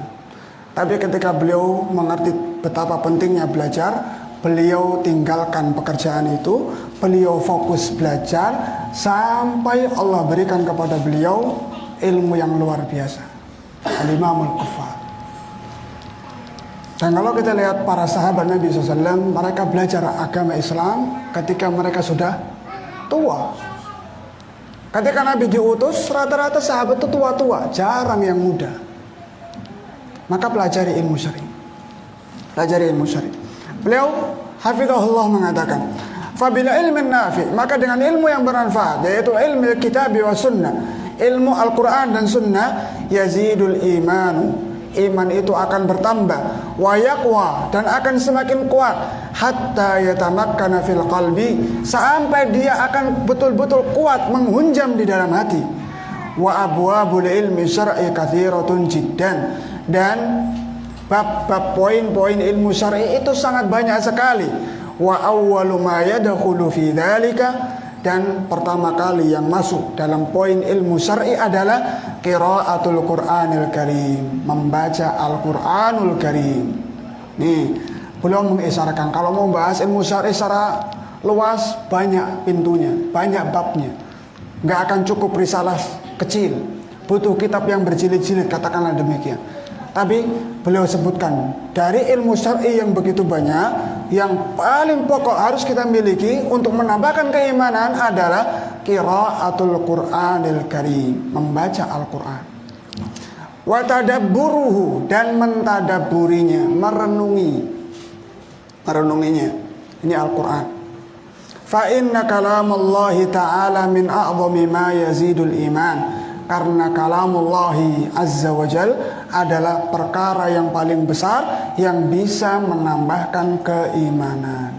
Tapi ketika beliau mengerti betapa pentingnya belajar, beliau tinggalkan pekerjaan itu, beliau fokus belajar sampai Allah berikan kepada beliau ilmu yang luar biasa. Al-Imam Al-Qaffal. Dan kalau kita lihat para sahabat Nabi SAW, mereka belajar agama Islam ketika mereka sudah tua. Ketika Nabi diutus, rata-rata sahabat itu tua-tua, jarang yang muda. Maka pelajari ilmu syar'i. Pelajari ilmu syar'i. Beliau hafizahullah mengatakan, "Fabila ilmin nafi", maka dengan ilmu yang bermanfaat, yaitu ilmu kitab wa sunnah, ilmu Al-Quran dan sunnah, yazidul imanu, iman itu akan bertambah, wa yaqwa, dan akan semakin kuat, hatta yatamakkana fil qalbi, sampai dia akan betul-betul kuat menghunjam di dalam hati. Wa abwabul ilmi syar'i katsiratun jiddan, dan bab-bab poin-poin ilmu syar'i itu sangat banyak sekali. Wa awwalu ma yadkhulu fi dzalika, dan pertama kali yang masuk dalam poin ilmu syar'i adalah qiraatul Qur'anil Karim, membaca Al-Qur'anul Karim. Nih, beliau mengisyaratkan kalau mau bahas ilmu syar'i secara luas, banyak pintunya, banyak babnya. Nggak akan cukup risalah kecil, butuh kitab yang berjilid-jilid, katakanlah demikian. Tapi beliau sebutkan dari ilmu syar'i yang begitu banyak, yang paling pokok harus kita miliki untuk menambahkan keimanan adalah qiraatul Qur'anil Karim, membaca Al-Qur'an. Wa tadabburuhu, dan mentadabburinya, merenunginya. Ini Al-Qur'an. Fa inna kalamallahi ta'ala min a'zami ma yazidul iman. Karena kalamullahi azza wa jal adalah perkara yang paling besar yang bisa menambahkan keimanan.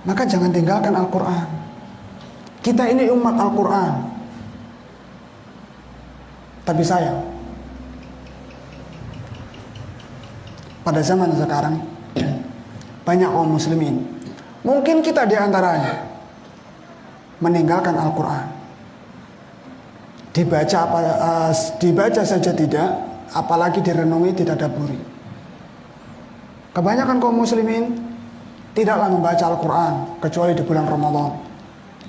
Maka jangan tinggalkan Al-Quran. Kita ini umat Al-Quran. Tapi sayang, pada zaman sekarang banyak kaum muslimin, mungkin kita diantaranya, meninggalkan Al-Quran. Dibaca saja tidak, apalagi direnungi, ditadaburi. Kebanyakan kaum muslimin tidaklah membaca Al-Quran kecuali di bulan Ramadan.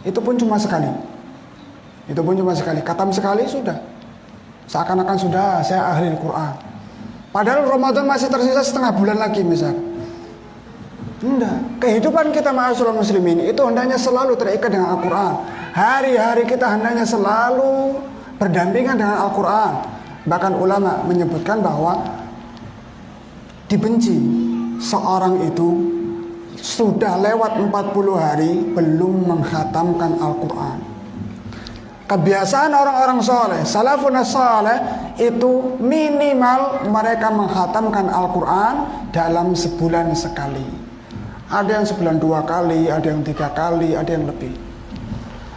Itu pun cuma sekali. Khatam sekali sudah. Seakan-akan sudah saya ahli Al-Quran. Padahal Ramadan masih tersisa setengah bulan lagi misal. Enggak. Kehidupan kita ma'asyiral muslimin itu hendaknya selalu terikat dengan Al-Quran. Hari-hari kita hendaknya selalu berdampingan dengan Al-Quran. Bahkan ulama menyebutkan bahwa dibenci seorang itu sudah lewat 40 hari belum mengkhatamkan Al-Quran. Kebiasaan orang-orang soleh, salafun soleh, itu minimal mereka mengkhatamkan Al-Quran dalam sebulan sekali. Ada yang sebulan 2 kali, ada yang 3 kali, ada yang lebih.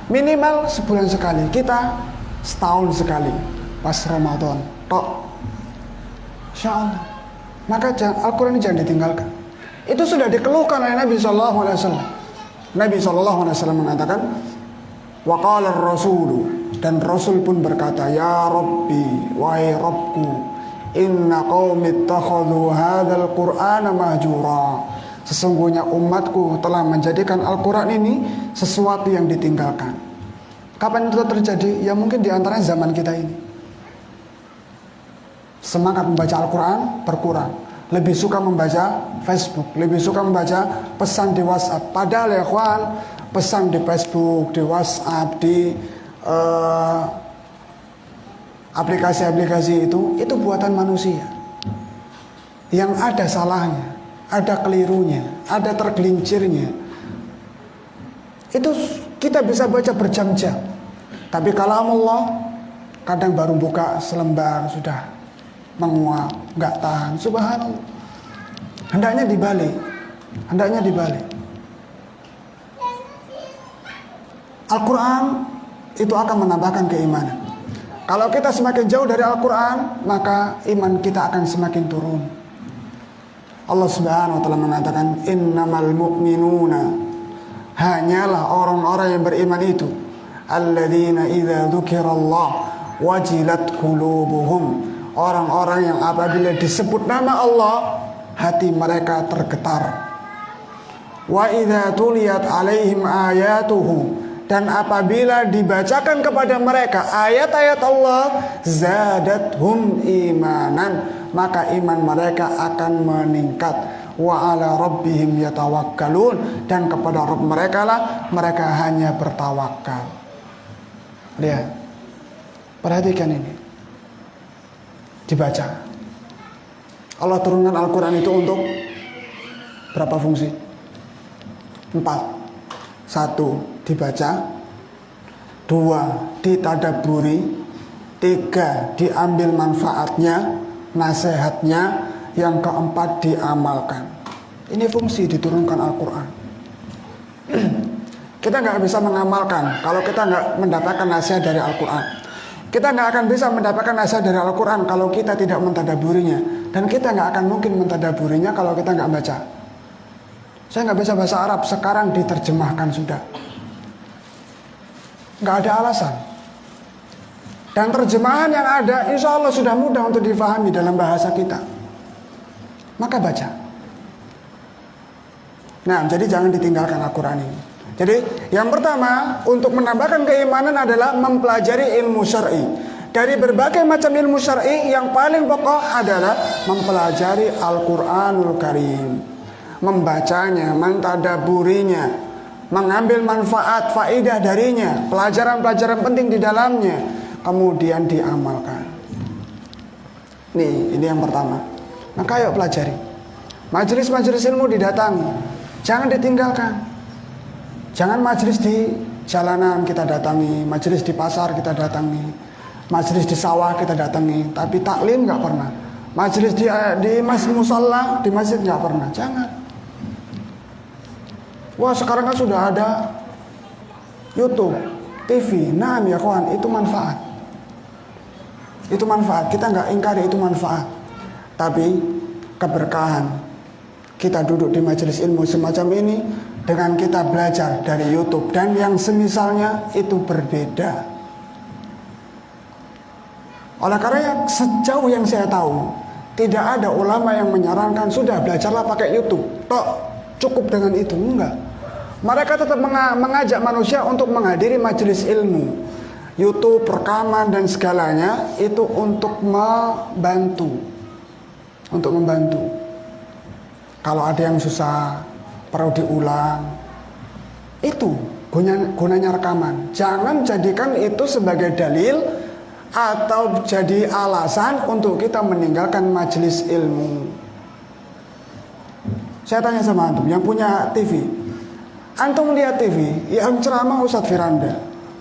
Minimal sebulan sekali. Kita setahun sekali pas Ramadan tok. Insyaallah. Maka Al-Quran ini jangan ditinggalkan. Itu sudah dikeluhkan oleh Nabi SAW. Nabi SAW mengatakan, wa qala ar-rasulu, dan Rasul pun berkata, ya Rabbi, wahai Rabbku, inna qaumi ittakhadhu hadzal qur'ana mahjura. Sesungguhnya umatku telah menjadikan Al-Quran ini sesuatu yang ditinggalkan. Kapan itu terjadi? Ya mungkin diantaranya zaman kita ini. Semangat membaca Al-Quran berkurang. Lebih suka membaca Facebook, lebih suka membaca pesan di WhatsApp. Padahal ya kawan, pesan di Facebook, di WhatsApp, di aplikasi-aplikasi itu buatan manusia. Yang ada salahnya, ada kelirunya, ada tergelincirnya. Itu kita bisa baca berjam-jam. Tapi kalamullah kadang baru buka selembar sudah menguap, nggak tahan. Subhanallah. Hendaknya dibalik. Al-Quran itu akan menambahkan keimanan. Kalau kita semakin jauh dari Al-Quran, maka iman kita akan semakin turun. Allah Subhanahu wa taala mengatakan, innamal mu'minuna, hanyalah orang-orang yang beriman itu, alladzina idza dzukirallah wajilat qulubuhum, orang-orang yang apabila disebut nama Allah, hati mereka tergetar. Wa idza tuliyat alaihim ayatuhu, dan apabila dibacakan kepada mereka ayat-ayat Allah, zadathum imanan, maka iman mereka akan meningkat. Wa ala rabbihim yatawakkalun, dan kepada Rabb mereka lah mereka hanya bertawakal. Lihat, perhatikan ini, dibaca. Allah turunkan Al-Quran itu untuk berapa fungsi? 4. 1. Dibaca. 2. Ditadaburi. 3. Diambil manfaatnya, nasihatnya. Yang 4. Diamalkan. Ini fungsi diturunkan Al-Quran. Kita nggak bisa mengamalkan kalau kita nggak mendapatkan nasihat dari Al-Quran. Kita nggak akan bisa mendapatkan nasihat dari Al-Quran kalau kita tidak mentadaburinya. Dan kita nggak akan mungkin mentadaburinya kalau kita nggak baca. Saya nggak bisa bahasa Arab, sekarang diterjemahkan sudah. Nggak ada alasan. Dan terjemahan yang ada insya Allah sudah mudah untuk difahami dalam bahasa kita. Maka baca. Nah, jadi jangan ditinggalkan Al-Quran ini. Jadi yang pertama untuk menambahkan keimanan adalah mempelajari ilmu syar'i. Dari berbagai macam ilmu syar'i, yang paling pokok adalah mempelajari Al-Quranul Karim, membacanya, mentadaburinya, mengambil manfaat, faidah darinya, pelajaran-pelajaran penting di dalamnya, kemudian diamalkan. Ini yang pertama. Maka ayo pelajari. Majelis-majelis ilmu didatangi, jangan ditinggalkan. Jangan majelis di jalanan kita datangi, majelis di pasar kita datangi, majelis di sawah kita datangi, tapi taklim nggak pernah. Majelis di masjid musalla, di masjid nggak pernah. Jangan. Wah, sekarang kan sudah ada YouTube, TV. Nah ya kawan, itu manfaat. Itu manfaat. Kita nggak ingkari itu manfaat. Tapi keberkahan kita duduk di majelis ilmu semacam ini dengan kita belajar dari YouTube dan yang semisalnya itu berbeda. Oleh karena sejauh yang saya tahu, tidak ada ulama yang menyarankan sudah belajarlah pakai YouTube. Tok, cukup dengan itu. Enggak. Mereka tetap mengajak manusia untuk menghadiri majelis ilmu. YouTube, rekaman dan segalanya itu untuk membantu. Untuk membantu. Kalau ada yang susah, perlu diulang. Itu gunanya rekaman. Jangan jadikan itu sebagai dalil atau jadi alasan untuk kita meninggalkan majelis ilmu. Saya tanya sama antum yang punya TV. Antum lihat TV yang ceramah Ustadz Firanda,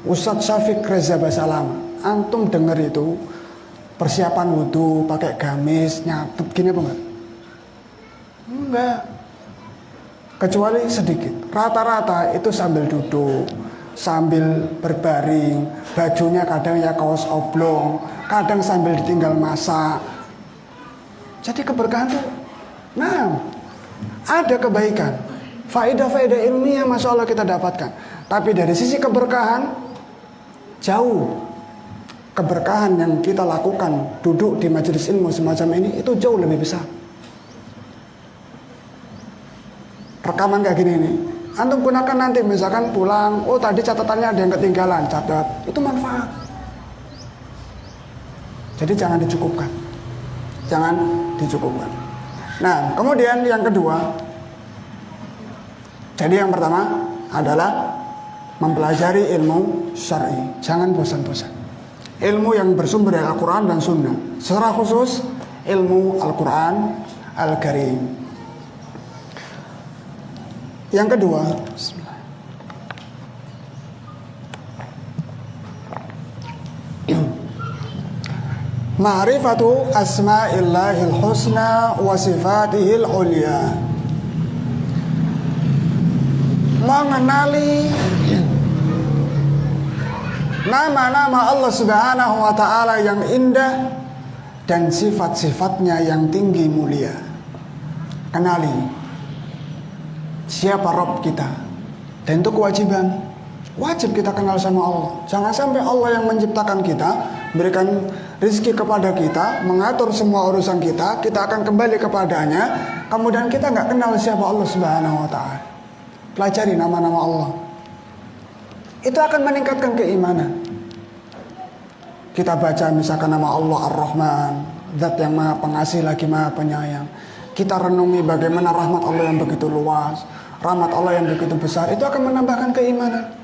Ustadz Syafiq Reza Basalama. Antum dengar itu persiapan wudhu, pakai gamis, nyatut gini apa enggak? Enggak. Kecuali sedikit. Rata-rata itu sambil duduk, sambil berbaring, bajunya kadang ya kaos oblong, kadang sambil ditinggal masak. Jadi keberkahan itu, nah, ada kebaikan, faedah-faedah ilmiah masya Allah kita dapatkan. Tapi dari sisi keberkahan, jauh. Keberkahan yang kita lakukan duduk di majelis ilmu semacam ini itu jauh lebih besar. Rekaman kayak gini nih, antum gunakan nanti misalkan pulang, oh tadi catatannya ada yang ketinggalan, catat, itu manfaat. Jadi jangan dicukupkan. Jangan dicukupkan. Nah, kemudian yang kedua, jadi yang pertama adalah mempelajari ilmu syar'i. Jangan bosan-bosan. Ilmu yang bersumber dari Al-Quran dan Sunnah. Secara khusus ilmu Al-Quran Al-Karim. Yang kedua, ma'rifatu asma'illahil husna wa sifatihil ulia. Mengenali nama-nama Allah Subhanahu wa ta'ala yang indah dan sifat-sifatnya yang tinggi mulia. Kenali siapa Rabb kita. Dan itu kewajiban. Wajib kita kenal sama Allah. Jangan sampai Allah yang menciptakan kita, berikan rezeki kepada kita, mengatur semua urusan kita, kita akan kembali kepadanya, kemudian kita nggak kenal siapa Allah Subhanahu wa ta'ala. Pelajari nama-nama Allah. Itu akan meningkatkan keimanan. Kita baca misalkan nama Allah Ar-Rahman, Zat yang maha pengasih lagi maha penyayang. Kita renungi bagaimana rahmat Allah yang begitu luas, rahmat Allah yang begitu besar. Itu akan menambahkan keimanan.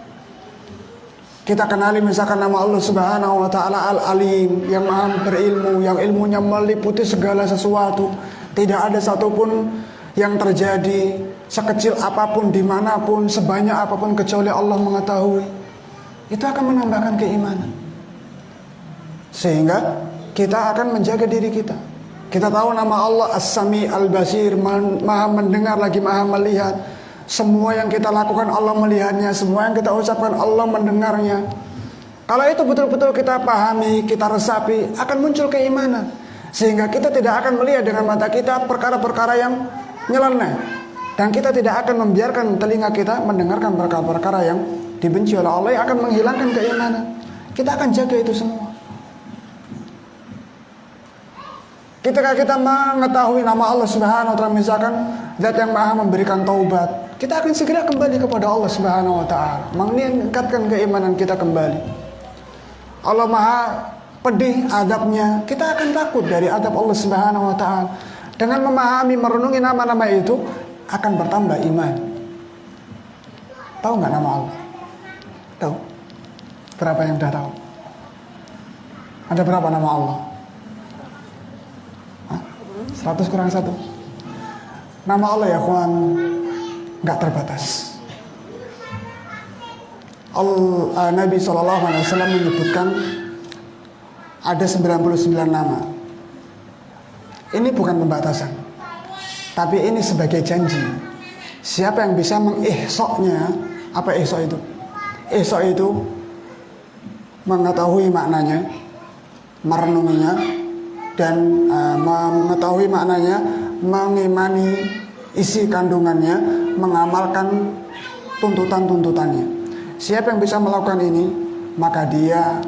Kita kenali misalkan nama Allah Subhanahu wa ta'ala Al-Alim, yang maha berilmu, yang ilmunya meliputi segala sesuatu. Tidak ada satupun yang terjadi, sekecil apapun, dimanapun, sebanyak apapun, kecuali Allah mengetahui. Itu akan menambahkan keimanan. Sehingga kita akan menjaga diri kita. Kita tahu nama Allah As-Sami Al-Basir, maha mendengar lagi maha melihat. Semua yang kita lakukan Allah melihatnya, semua yang kita ucapkan Allah mendengarnya. Kalau itu betul-betul kita pahami, kita resapi, akan muncul keimanan. Sehingga kita tidak akan melihat dengan mata kita perkara-perkara yang nyeleneh. Dan kita tidak akan membiarkan telinga kita mendengarkan perkara-perkara yang dibenci oleh Allah, yang akan menghilangkan keimanan. Kita akan jaga itu semua. Ketika kita mengetahui nama Allah Subhanahu wa ta'ala, misalkan Zat yang maha memberikan taubat, kita akan segera kembali kepada Allah Subhanahu wa ta'ala, meningkatkan keimanan kita kembali. Allah maha pedih adabnya, kita akan takut dari adab Allah Subhanahu wa ta'ala. Dengan memahami, merenungi nama-nama itu, akan bertambah iman. Tahu nggak nama Allah? Tahu? Berapa yang sudah tahu? Ada berapa nama Allah? 100 kurang 1. Nama Allah ya kawan, nggak terbatas. Nabi SAW menyebutkan ada 99 nama. Ini bukan pembatasan, tapi ini sebagai janji. Siapa yang bisa mengihsoknya? Apa ihsok itu? Ihsok itu mengetahui maknanya, merenunginya, dan mengetahui maknanya, mengimani isi kandungannya, mengamalkan tuntutan-tuntutannya. Siapa yang bisa melakukan ini, maka dia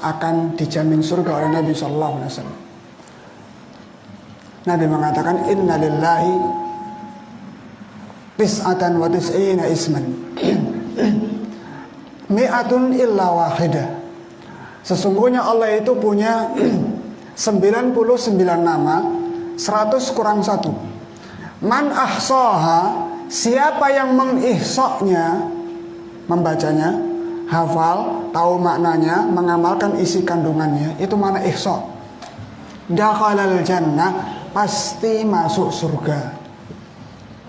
akan dijamin surga oleh Nabi Sallallahu Alaihi Wasallam. Nabi mengatakan, Inna lillahi tis'atan wa tis'ina isman mi'atun illa wahidah. Sesungguhnya Allah itu punya 99 nama, 100 kurang 1. Man ahsaha, siapa yang mengihsoknya, membacanya, hafal, tahu maknanya, mengamalkan isi kandungannya, itu mana ihsa. Dakhalal jannah, pasti masuk surga.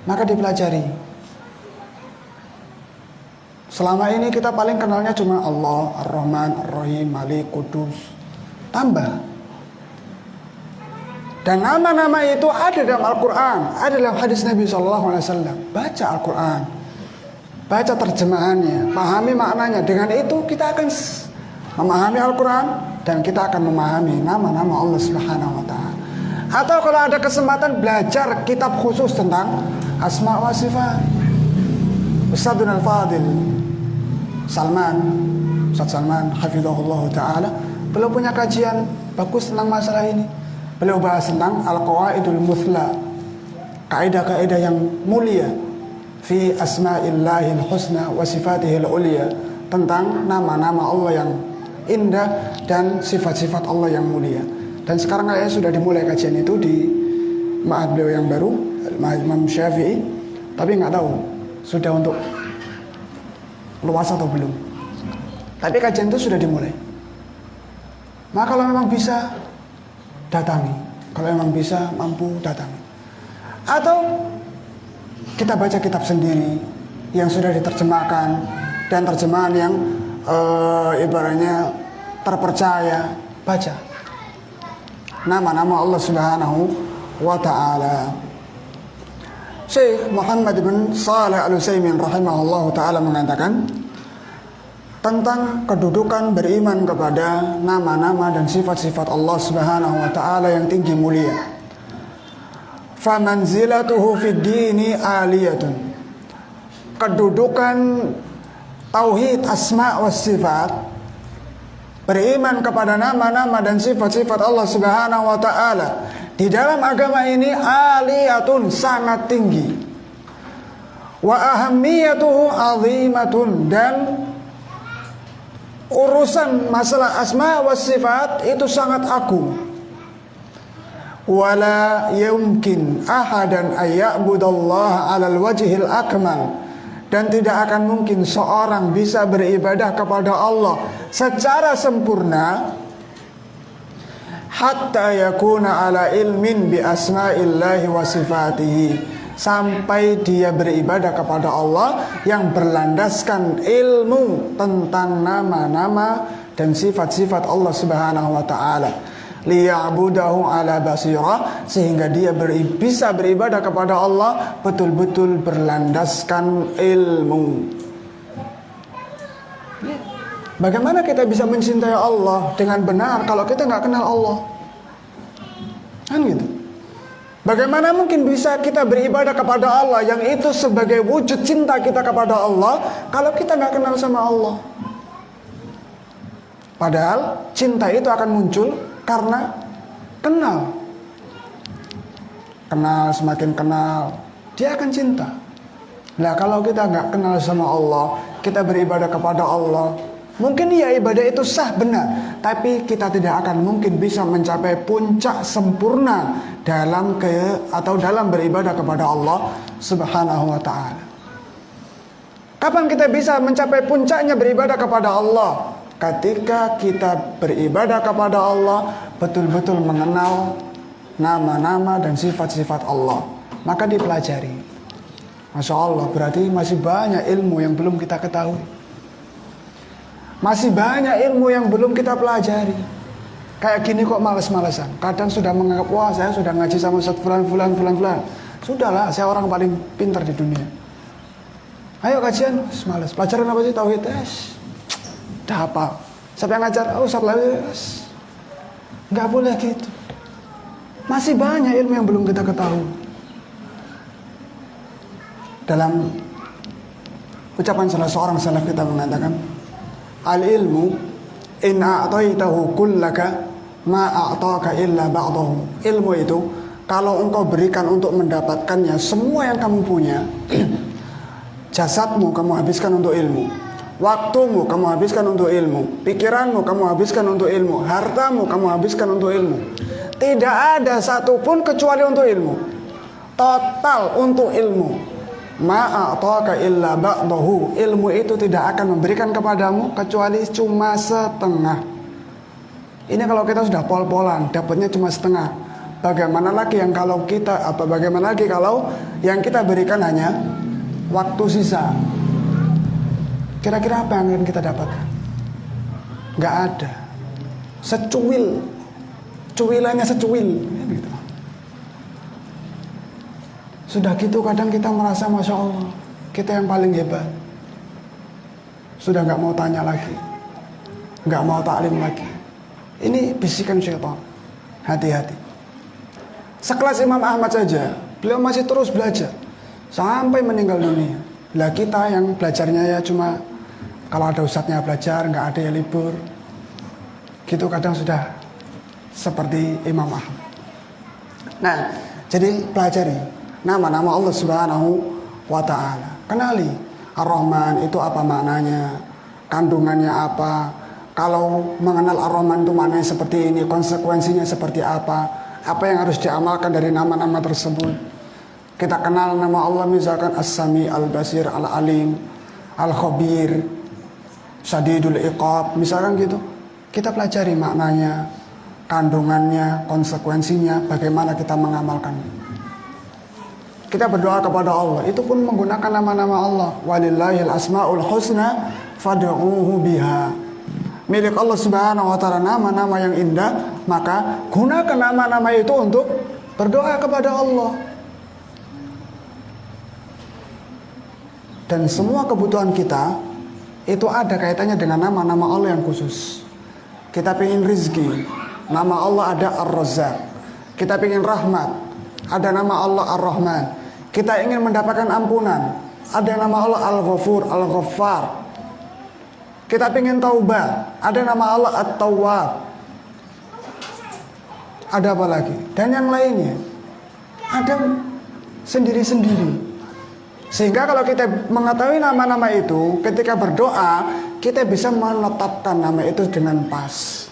Maka dipelajari. Selama ini kita paling kenalnya cuma Allah, Ar-Rahman, Ar-Rahim, Malik, Kudus. Tambah. Dan nama-nama itu ada dalam Al-Quran, ada dalam hadis Nabi SAW. Baca Al-Quran, baca terjemahannya, pahami maknanya. Dengan itu kita akan memahami Al-Quran dan kita akan memahami nama-nama Allah Subhanahu wa Ta'ala. Atau kalau ada kesempatan belajar kitab khusus tentang asma wa sifat. Ustadzun al-Fadil Ustadz Salman hafizahullah ta'ala, beliau punya kajian bagus tentang masalah ini. Beliau bahas tentang al-qawaidul muthla, kaidah-kaidah yang mulia fi asma'illahil husna wa sifatihil ulia, tentang nama-nama Allah yang indah dan sifat-sifat Allah yang mulia. Dan sekarang kayaknya sudah dimulai kajian itu di ma'had beliau yang baru, Ma'had Imam Syafi'i, tapi nggak tahu sudah untuk luas atau belum. Tapi kajian itu sudah dimulai. Maka kalau memang bisa, datangi. Kalau memang bisa, mampu, datangi. Atau kita baca kitab sendiri yang sudah diterjemahkan, dan terjemahan yang ibaratnya terpercaya. Baca nama-nama Allah Subhanahu wa Ta'ala. Syekh Muhammad bin Shalih Al-Utsaimin rahimahullah ta'ala mengatakan tentang kedudukan beriman kepada nama-nama dan sifat-sifat Allah Subhanahu wa Ta'ala yang tinggi mulia. Famanzilatuhu fid dini aliyatun. Kedudukan tauhid asma wa sifat, beriman kepada nama-nama dan sifat-sifat Allah Subhanahu wa Ta'ala di dalam agama ini aliyatun, sangat tinggi. Wa ahammiyatuhu azimatun, dan urusan masalah asma wa sifat itu sangat agung. Wala yumkin ahadan ayya'budallaha 'alal wajhil akmal, dan tidak akan mungkin seorang bisa beribadah kepada Allah secara sempurna hatta yakuna ala ilmin bi asma'illahi wa sifatihi, sampai dia beribadah kepada Allah yang berlandaskan ilmu tentang nama-nama dan sifat-sifat Allah Subhanahu wa Ta'ala. Liya'budahu ala basirah, sehingga dia bisa beribadah kepada Allah betul-betul berlandaskan ilmu. Bagaimana kita bisa mencintai Allah dengan benar kalau kita nggak kenal Allah? Kan gitu. Bagaimana mungkin bisa kita beribadah kepada Allah yang itu sebagai wujud cinta kita kepada Allah kalau kita nggak kenal sama Allah? Padahal cinta itu akan muncul karena kenal. Kenal, semakin kenal, dia akan cinta. Nah, kalau kita nggak kenal sama Allah, kita beribadah kepada Allah, mungkin ya ibadah itu sah, benar, tapi kita tidak akan mungkin bisa mencapai puncak sempurna dalam dalam beribadah kepada Allah Subhanahu wa Ta'ala. Kapan kita bisa mencapai puncaknya beribadah kepada Allah? Ketika kita beribadah kepada Allah betul-betul mengenal nama-nama dan sifat-sifat Allah, maka dipelajari. Masya Allah, berarti masih banyak ilmu yang belum kita ketahui. Masih banyak ilmu yang belum kita pelajari. Kayak gini kok males-malesan. Kadang sudah menganggap, wah saya sudah ngaji sama Ustaz fulan. Sudahlah, saya orang paling pintar di dunia. Ayo kajian, males. Pelajaran apa sih? Tauhid. Udah hafal. Siapa yang ngajar? Oh, Ustaz lagi. Nggak boleh gitu. Masih banyak ilmu yang belum kita ketahui. Dalam ucapan salah seorang salaf kita mengatakan, al-ilmu in a'taitahu kullaka ma a'taka illa ba'dahu. Ilmu itu kalau engkau berikan untuk mendapatkannya semua yang kamu punya, jasadmu kamu habiskan untuk ilmu, waktumu kamu habiskan untuk ilmu, pikiranmu kamu habiskan untuk ilmu, hartamu kamu habiskan untuk ilmu. Tidak ada satupun kecuali untuk ilmu. Total untuk ilmu. Ma'ataka illa ba'dahu. Ilmu itu tidak akan memberikan kepadamu kecuali cuma setengah. Ini kalau kita sudah pol-polan, dapatnya cuma setengah. Bagaimana lagi kalau yang kita berikan hanya waktu sisa? Kira-kira apa yang akan kita dapatkan? Gak ada. Secuil, cuilannya secuil gitu. Sudah gitu kadang kita merasa Masya Allah, kita yang paling hebat. Sudah gak mau tanya lagi, gak mau taklim lagi. Ini bisikan syaitan. Hati-hati. Sekelas Imam Ahmad saja, beliau masih terus belajar sampai meninggal dunia. Lah kita yang belajarnya ya cuma kalau ada ustadznya belajar, gak ada ya libur. Gitu kadang sudah seperti Imam Ahmad. Nah, jadi pelajari nama-nama Allah Subhanahu wa ta'ala. Kenali Ar-Rahman itu apa maknanya, kandungannya apa. Kalau mengenal Ar-Rahman itu maknanya seperti ini, konsekuensinya seperti apa yang harus diamalkan dari nama-nama tersebut. Kita kenal nama Allah misalkan As-Sami, Al-Basir, Al-Alim, Al-Khabir, Syadidul Iqab, misalkan gitu. Kita pelajari maknanya, kandungannya, konsekuensinya, bagaimana kita mengamalkannya. Kita berdoa kepada Allah, itu pun menggunakan nama-nama Allah. Walillahil asmaul husna fad'uuhu biha. Milik Allah Subhanahu wa ta'ala nama-nama yang indah, maka gunakan nama-nama itu untuk berdoa kepada Allah. Dan semua kebutuhan kita itu ada kaitannya dengan nama-nama Allah yang khusus. Kita pengen rizki, nama Allah ada Ar-Razzaq. Kita pengen rahmat, ada nama Allah Ar-Rahman. Kita ingin mendapatkan ampunan, ada nama Allah Al-Ghafur, Al-Ghaffar. Kita ingin taubat, ada nama Allah At-Tawwab. Ada apa lagi? Dan yang lainnya. Ada sendiri-sendiri. Sehingga kalau kita mengetahui nama-nama itu, ketika berdoa, kita bisa menetapkan nama itu dengan pas.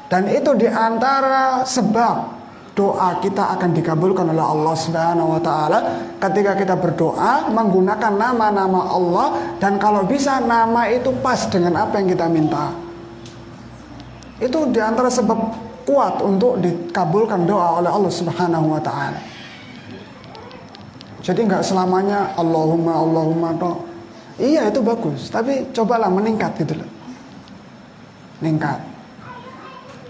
Dan itu diantara sebab doa kita akan dikabulkan oleh Allah Subhanahu wa ta'ala ketika kita berdoa menggunakan nama-nama Allah, dan kalau bisa nama itu pas dengan apa yang kita minta. Itu diantara sebab kuat untuk dikabulkan doa oleh Allah Subhanahu wa ta'ala. Jadi nggak selamanya Allahumma toh. Iya itu bagus, tapi cobalah meningkat gitu loh. Meningkat.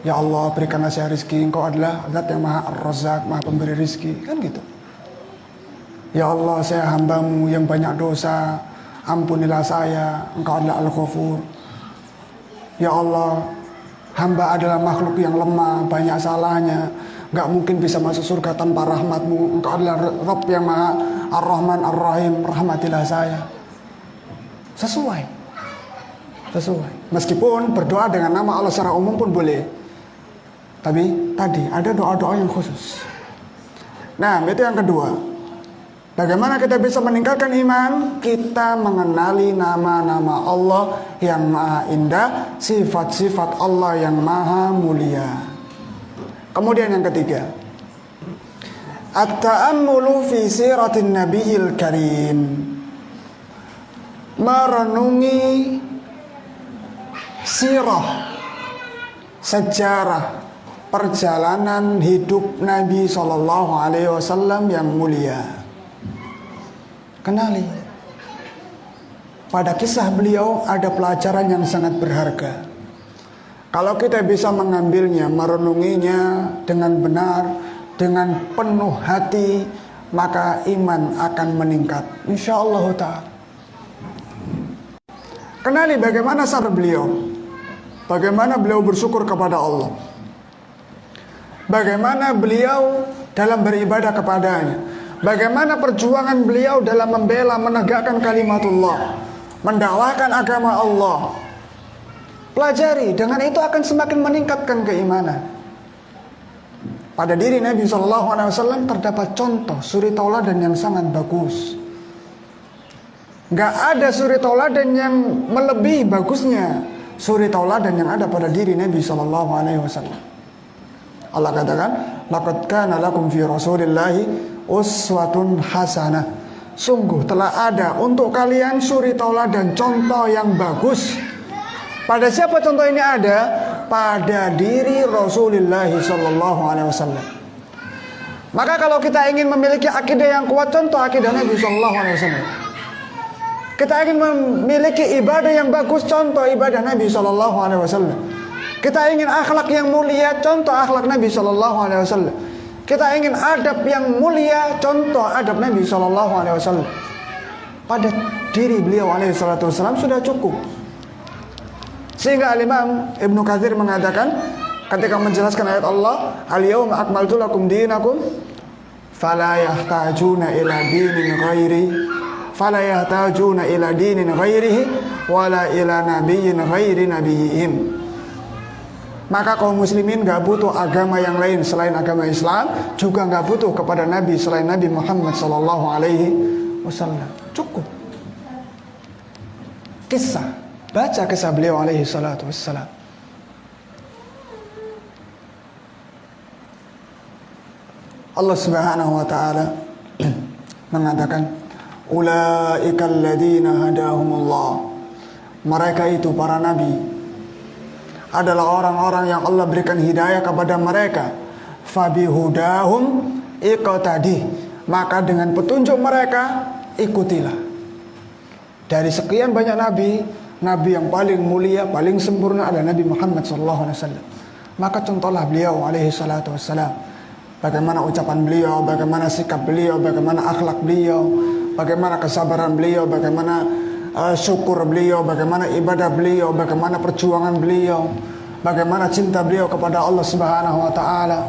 Ya Allah berikanlah saya rizki, Engkau adalah Zat yang maha Ar-Razzaq, maha pemberi rizki, kan gitu. Ya Allah saya hambamu yang banyak dosa, ampunilah saya, Engkau adalah Al-Ghafur. Ya Allah, hamba adalah makhluk yang lemah, banyak salahnya, gak mungkin bisa masuk surga tanpa rahmatmu. Engkau adalah Rabb yang maha Ar-Rahman Ar-Rahim, rahmatilah saya. Sesuai. Meskipun berdoa dengan nama Allah secara umum pun boleh, tapi tadi ada doa-doa yang khusus. Nah, itu yang kedua. Bagaimana kita bisa meningkatkan iman? Kita mengenali nama-nama Allah yang maha indah, sifat-sifat Allah yang maha mulia. Kemudian yang ketiga, at-ta'ammulu fi siratin nabiyil karim. Merenungi sirah, sejarah perjalanan hidup Nabi Sallallahu Alaihi Wasallam yang mulia. Kenali. pada kisah beliau ada pelajaran yang sangat berharga. Kalau kita bisa mengambilnya, merenunginya dengan benar, dengan penuh hati, maka iman akan meningkat, insyaallah ta'ala. Kenali bagaimana sabar beliau, bagaimana beliau bersyukur kepada Allah, bagaimana beliau dalam beribadah kepadanya, bagaimana perjuangan beliau dalam membela, menegakkan kalimatullah, mendakwahkan agama Allah. Pelajari, dengan itu akan semakin meningkatkan keimanan. Pada diri Nabi SAW terdapat contoh suri tauladan yang sangat bagus. Gak ada suri tauladan yang melebihi bagusnya suri tauladan yang ada pada diri Nabi SAW. Allah katakan, laqad kana lakum fi Rasulillahi uswatun hasanah. Sungguh telah ada untuk kalian suri tauladan, contoh yang bagus. Pada siapa contoh ini ada? Pada diri Rasulullah SAW. Maka kalau kita ingin memiliki akidah yang kuat, contoh akidah Nabi SAW. Kita ingin memiliki ibadah yang bagus, contoh ibadah Nabi SAW. Kita ingin akhlak yang mulia, contoh akhlak Nabi SAW. Kita ingin adab yang mulia, contoh adab Nabi SAW. Pada diri beliau alaihissalam sudah cukup. Sehingga Al-Imam Ibnu Katsir mengatakan ketika menjelaskan ayat Allah, al-yawma akmaltu lakum dinakum fala yahtajuna ila dinin ghairi fala yahtajuna ila dinin ghairihi wala ila nabiyyin ghairi nabiyyin. Maka kaum muslimin gak butuh agama yang lain selain agama Islam, juga gak butuh kepada nabi selain Nabi Muhammad sallallahu alaihi wasallam. Cukup. Kisah, baca kisah beliau alaihi salatu wassalam. Allah Subhanahu wa taala mengatakan, ulaika alladziina hadahumullah. Mereka itu para nabi adalah orang-orang yang Allah berikan hidayah kepada mereka. Fabihudahum iqtadi. Maka dengan petunjuk mereka ikutilah. Dari sekian banyak nabi, nabi yang paling mulia, paling sempurna adalah Nabi Muhammad SAW. Maka contohlah beliau alaihi salatu wassalam. Bagaimana ucapan beliau, bagaimana sikap beliau, bagaimana akhlak beliau, bagaimana kesabaran beliau, bagaimana syukur beliau, bagaimana ibadah beliau, bagaimana perjuangan beliau, bagaimana cinta beliau kepada Allah Subhanahu wa taala.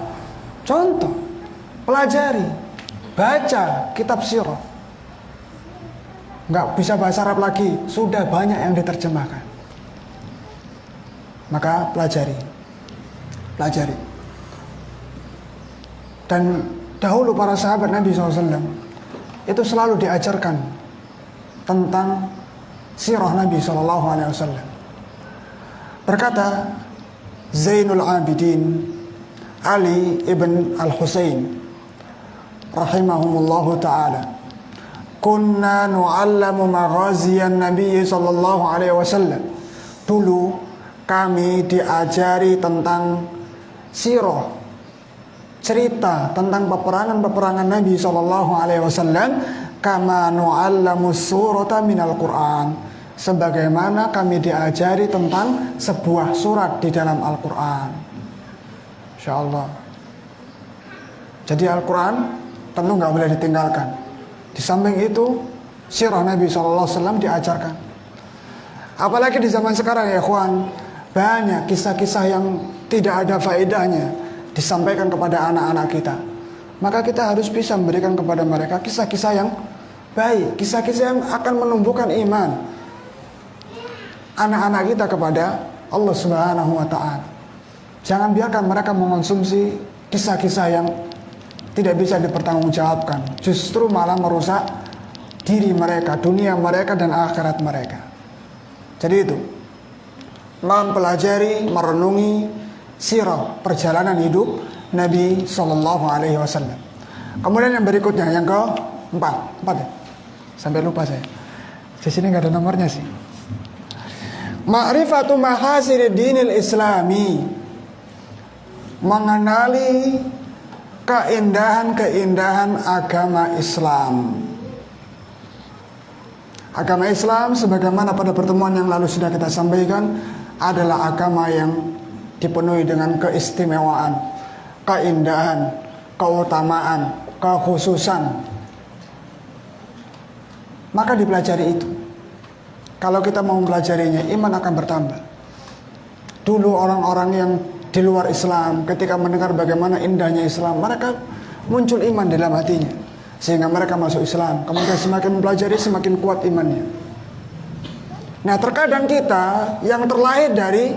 Contoh, pelajari, baca kitab sirah. Nggak bisa bahasa Arab lagi, sudah banyak yang diterjemahkan. Maka pelajari. Dan dahulu para sahabat Nabi SAW itu selalu diajarkan tentang sirah Nabi SAW. Berkata Zainul Abidin Ali ibn Al-Husain rahimahumullahu ta'ala, kunna nu'allamu maghaziyan Nabi sallallahu alaihi wasallam. Dulu kami diajari tentang sirah, cerita tentang peperangan-peperangan Nabi sallallahu alaihi wasallam, kama nu'allamu surata minal Qur'an, sebagaimana kami diajari tentang sebuah surat di dalam Al-Qur'an. Insyaallah. Jadi Al-Qur'an tentu nggak boleh ditinggalkan. Di samping itu, sirah Nabi SAW diajarkan. Apalagi di zaman sekarang ya ikhwan, banyak kisah-kisah yang tidak ada faedahnya disampaikan kepada anak-anak kita. Maka kita harus bisa memberikan kepada mereka kisah-kisah yang baik, kisah-kisah yang akan menumbuhkan iman anak-anak kita kepada Allah Subhanahu wa ta'ala. Jangan biarkan mereka mengonsumsi kisah-kisah yang tidak bisa dipertanggungjawabkan, justru malah merusak diri mereka, dunia mereka, dan akhirat mereka. Jadi itu, mempelajari, merenungi sirah perjalanan hidup Nabi Sallallahu Alaihi Wasallam. Kemudian yang berikutnya, yang keempat ya? Sampai lupa saya. Di sini nggak ada nomornya sih. Ma'rifatu mahasiri dinil Islami, mengenali keindahan-keindahan agama Islam. Agama Islam sebagaimana pada pertemuan yang lalu sudah kita sampaikan adalah agama yang dipenuhi dengan keistimewaan, keindahan, keutamaan, kekhususan. Maka dipelajari itu. Kalau kita mau mempelajarinya, iman akan bertambah. Dulu orang-orang yang di luar Islam ketika mendengar bagaimana indahnya Islam, mereka muncul iman dalam hatinya, sehingga mereka masuk Islam. Kemudian semakin mempelajari semakin kuat imannya. Nah, terkadang kita yang terlahir dari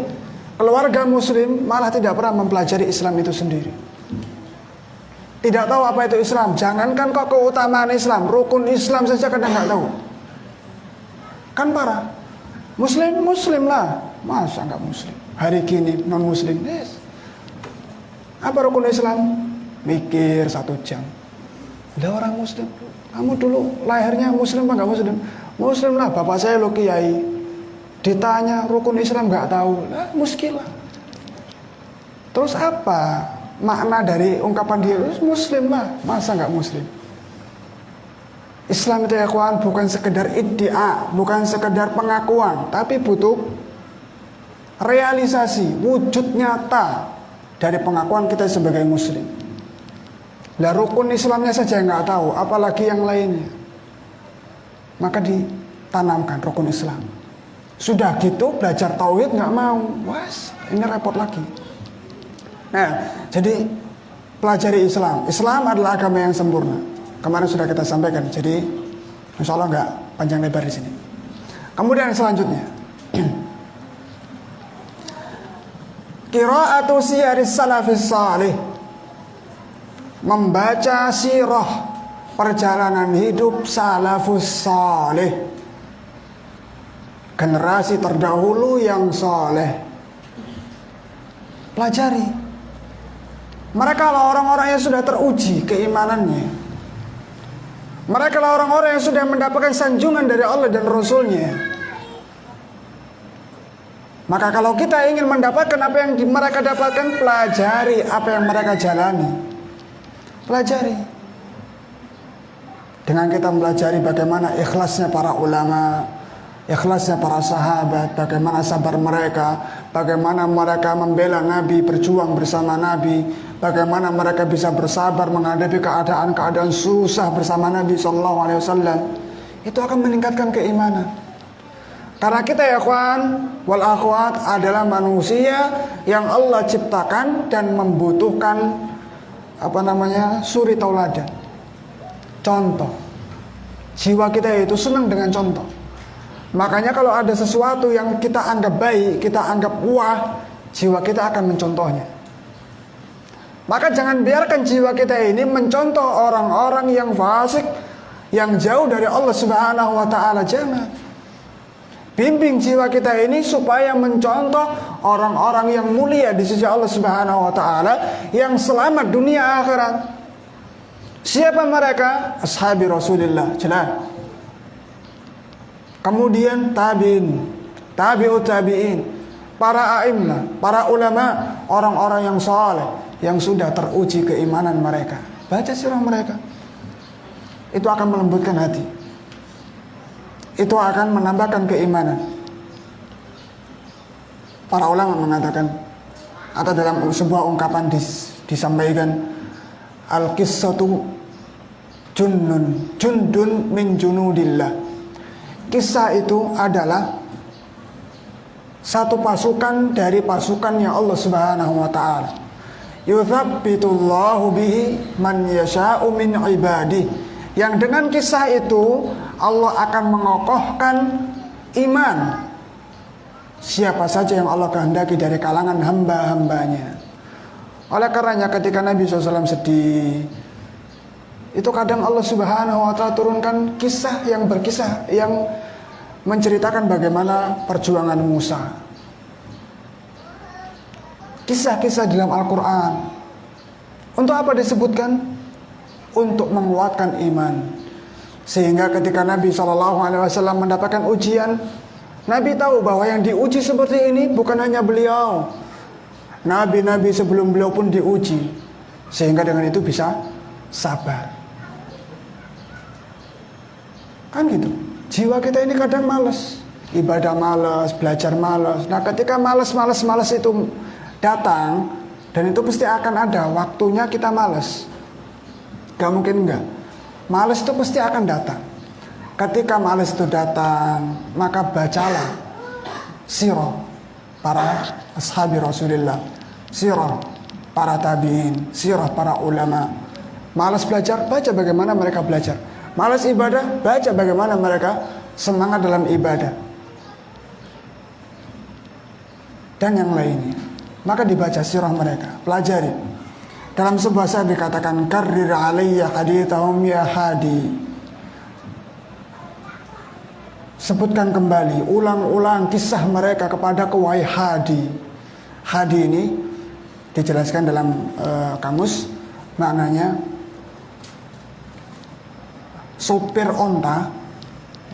keluarga muslim malah tidak pernah mempelajari Islam itu sendiri. Tidak tahu apa itu Islam. Jangankan kok keutamaan Islam, rukun Islam saja kadang nggak tahu. Kan parah. Muslim lah, masa nggak muslim? Hari kini non muslim. Yes. Apa rukun Islam? Mikir 1 jam. Ada orang muslim. Kamu dulu lahirnya muslim apa nggak muslim? Muslim lah, bapak saya lo kiai. Ditanya rukun Islam nggak tahu. Lah, muskilah. Terus apa makna dari ungkapan dia? Muslim lah, masa nggak muslim? Islam itu ya kawan, bukan sekedar iddia, bukan sekedar pengakuan, tapi butuh realisasi, wujud nyata dari pengakuan kita sebagai muslim. Lah rukun Islamnya saja nggak tahu, apalagi yang lainnya. Maka ditanamkan rukun Islam. Sudah gitu belajar tauhid nggak mau, was ini repot lagi. Nah, jadi pelajari Islam. Islam adalah agama yang sempurna. Kemarin sudah kita sampaikan, jadi insya Allah nggak panjang lebar di sini. Kemudian selanjutnya, qiraatu siyaris salafis salih, membaca sirah perjalanan hidup salafus salih, generasi terdahulu yang saleh. Pelajari. Mereka adalah orang-orang yang sudah teruji keimanannya. Mereka adalah orang-orang yang sudah mendapatkan sanjungan dari Allah dan Rasulnya. Maka kalau kita ingin mendapatkan apa yang mereka dapatkan, pelajari apa yang mereka jalani. Pelajari. Dengan kita mempelajari bagaimana ikhlasnya para ulama, ikhlasnya para sahabat, bagaimana sabar mereka, bagaimana mereka membela Nabi, berjuang bersama Nabi, bagaimana mereka bisa bersabar menghadapi keadaan-keadaan susah bersama Nabi SAW. Itu akan meningkatkan keimanan. Karena kita ya kawan wal akhwat adalah manusia yang Allah ciptakan dan membutuhkan suri tauladan. Contoh. Jiwa kita itu senang dengan contoh. Makanya kalau ada sesuatu yang kita anggap baik, kita anggap wah, jiwa kita akan mencontohnya. Maka jangan biarkan jiwa kita ini mencontoh orang-orang yang fasik, yang jauh dari Allah Subhanahu wa taala. Jangan. Bimbing jiwa kita ini supaya mencontoh orang-orang yang mulia di sisi Allah Subhanahu wa taala, yang selamat dunia akhirat. Siapa mereka? Ashabi Rasulullah, jelas. Kemudian tabi'in, tabi'ut tabi'in, para a'immah, para ulama, orang-orang yang saleh, yang sudah teruji keimanan mereka. Baca sirah mereka. Itu akan melembutkan hati. Itu akan menambahkan keimanan. Para ulama mengatakan, atau dalam sebuah ungkapan disampaikan, al-qissatu jundun min junudillah. Kisah itu adalah satu pasukan dari pasukannya Allah Subhanahu wa taala. Yuthabbitullahu bihi man yasha'u min ibadihi. Yang dengan kisah itu Allah akan mengokohkan iman siapa saja yang Allah kehendaki dari kalangan hamba-hambanya. Oleh karenanya ketika Nabi SAW sedih, itu kadang Allah Subhanahu wa taala turunkan kisah yang berkisah, yang menceritakan bagaimana perjuangan Musa. Kisah-kisah dalam Al-Quran. Untuk apa disebutkan? Untuk menguatkan iman. Sehingga ketika Nabi SAW mendapatkan ujian, Nabi tahu bahwa yang diuji seperti ini bukan hanya beliau. Nabi-nabi sebelum beliau pun diuji. Sehingga dengan itu bisa sabar. Kan gitu. Jiwa kita ini kadang malas, ibadah malas, belajar malas. Nah, ketika malas itu datang, dan itu pasti akan ada waktunya kita malas. Gak mungkin enggak. Malas itu pasti akan datang. Ketika malas itu datang, maka bacalah sirah para ashabi Rasulullah, sirah para tabi'in, sirah para ulama. Malas belajar, baca bagaimana mereka belajar. Malas ibadah, baca bagaimana mereka semangat dalam ibadah. Dan yang lainnya. Maka dibaca sirah mereka, pelajari. Dalam sebuah sayat dikatakan, karrir alayya hadithahum ya hadi. Sebutkan kembali, ulang-ulang kisah mereka kepada wahai hadi. Hadi ini dijelaskan dalam kamus, maknanya sopir onta.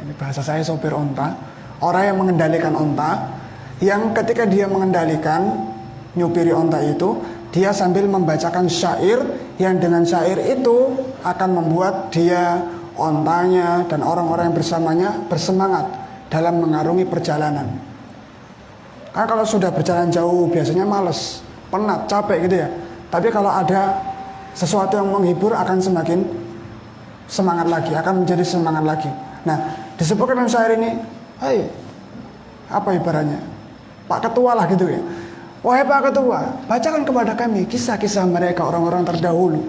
Ini bahasa saya, sopir onta. Orang yang mengendalikan onta, yang ketika dia mengendalikan, nyupiri onta itu, dia sambil membacakan syair, yang dengan syair itu akan membuat dia, ontanya, dan orang-orang yang bersamanya bersemangat dalam mengarungi perjalanan. Karena kalau sudah berjalan jauh biasanya males, penat, capek gitu ya. Tapi kalau ada sesuatu yang menghibur akan semakin semangat lagi, akan menjadi semangat lagi. Nah, disebutkan dalam syair ini, hai, apa ibaratnya? Pak Ketua lah gitu ya. Wahai Pak Ketua, bacakan kepada kami kisah-kisah mereka, orang-orang terdahulu.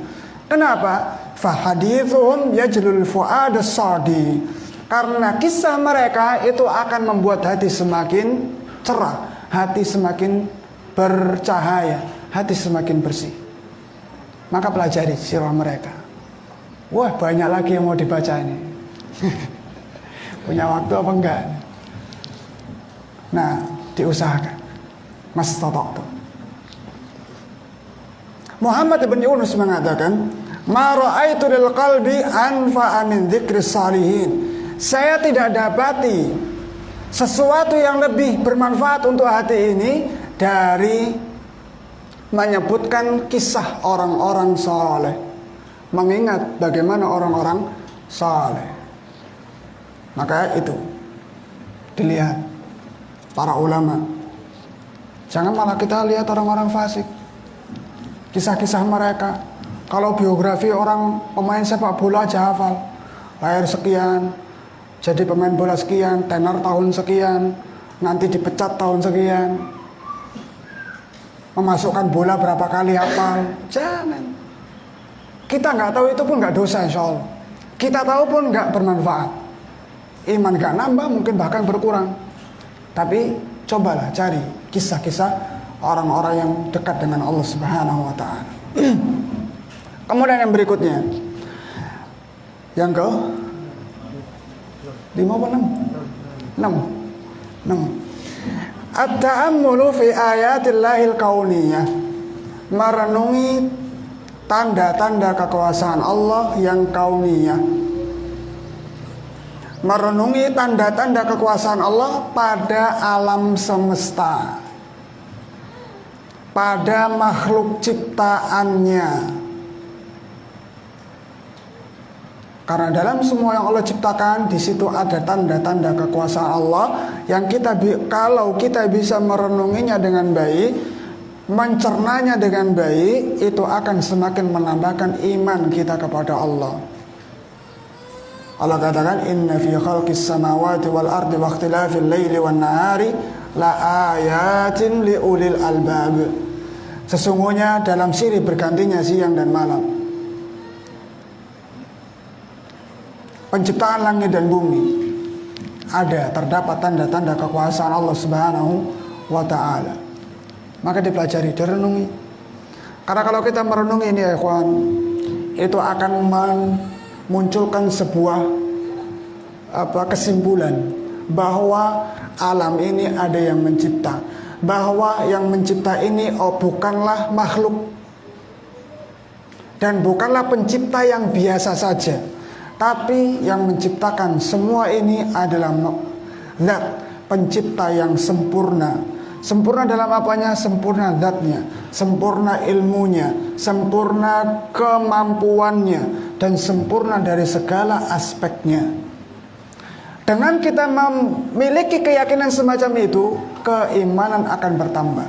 Kenapa? Fahadithuhum yajlul fu'ad as-sadi. Karena kisah mereka itu akan membuat hati semakin cerah, hati semakin bercahaya, hati semakin bersih. Maka pelajari sirah mereka. Wah, banyak lagi yang mau dibaca ini. Punya waktu apa enggak? Nah, diusahakan. Mas Tatok. Muhammad ibn Yunus mengatakan, ma ra'aitu lil qalbi anfa'a min dzikris salihin. Saya tidak dapati sesuatu yang lebih bermanfaat untuk hati ini dari menyebutkan kisah orang-orang saleh, mengingat bagaimana orang-orang saleh. Maka itu dilihat para ulama. Jangan malah kita lihat orang-orang fasik, kisah-kisah mereka. Kalau biografi orang pemain sepak bola aja hafal, lahir sekian, jadi pemain bola sekian, tenar tahun sekian, nanti dipecat tahun sekian, memasukkan bola berapa kali hafal. Jangan. Kita nggak tahu itu pun nggak dosa, insya Allah. Kita tahu pun nggak bermanfaat. Iman nggak nambah, mungkin bahkan berkurang. Tapi cobalah cari kisah-kisah orang-orang yang dekat dengan Allah Subhanahu wa ta'ala. Kemudian yang berikutnya, yang ke 5 apa 6? 6. At-ta'ammulu fi ayatillahil kauniyah. Merenungi tanda-tanda kekuasaan Allah yang kauniyah. Merenungi tanda-tanda kekuasaan Allah pada alam semesta, pada makhluk ciptaannya. Karena dalam semua yang Allah ciptakan, di situ ada tanda-tanda kekuasaan Allah yang kalau kita bisa merenunginya dengan baik, mencernanya dengan baik, itu akan semakin menambahkan iman kita kepada Allah. Allah katakan, inna fi khalqis samawati wal ardi wa ikhtilafil laili wan nahari la ayatin li ulil albab. Sesungguhnya dalam sirih bergantinya siang dan malam, penciptaan langit dan bumi, terdapat tanda-tanda kekuasaan Allah Subhanahu wa ta'ala. Maka dipelajari, direnungi. Karena kalau kita merenungi ini ya ikhwan, itu akan munculkan sebuah kesimpulan bahwa alam ini ada yang mencipta, bahwa yang mencipta ini bukanlah makhluk dan bukanlah pencipta yang biasa saja, tapi yang menciptakan semua ini adalah zat pencipta yang sempurna. Sempurna dalam apanya? Sempurna zatnya, sempurna ilmunya, sempurna kemampuannya, dan sempurna dari segala aspeknya. Dengan kita memiliki keyakinan semacam itu, keimanan akan bertambah.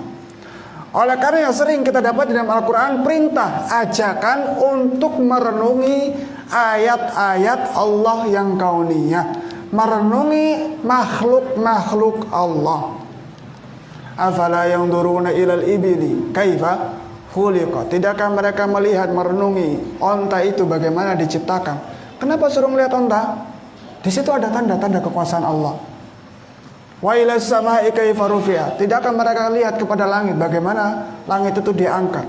Oleh karena yang sering kita dapat di dalam Al-Quran perintah, ajakan untuk merenungi ayat-ayat Allah yang kauniyah, merenungi makhluk-makhluk Allah. Afala yanzuruna ilal ibili kaifa khuliqat. Tidakkah mereka melihat, merenungi onta itu bagaimana diciptakan? Kenapa suruh melihat onta? Di situ ada tanda-tanda kekuasaan Allah. Wa ilas samai kaifa rufi'at. Tidakkah mereka lihat kepada langit bagaimana langit itu diangkat?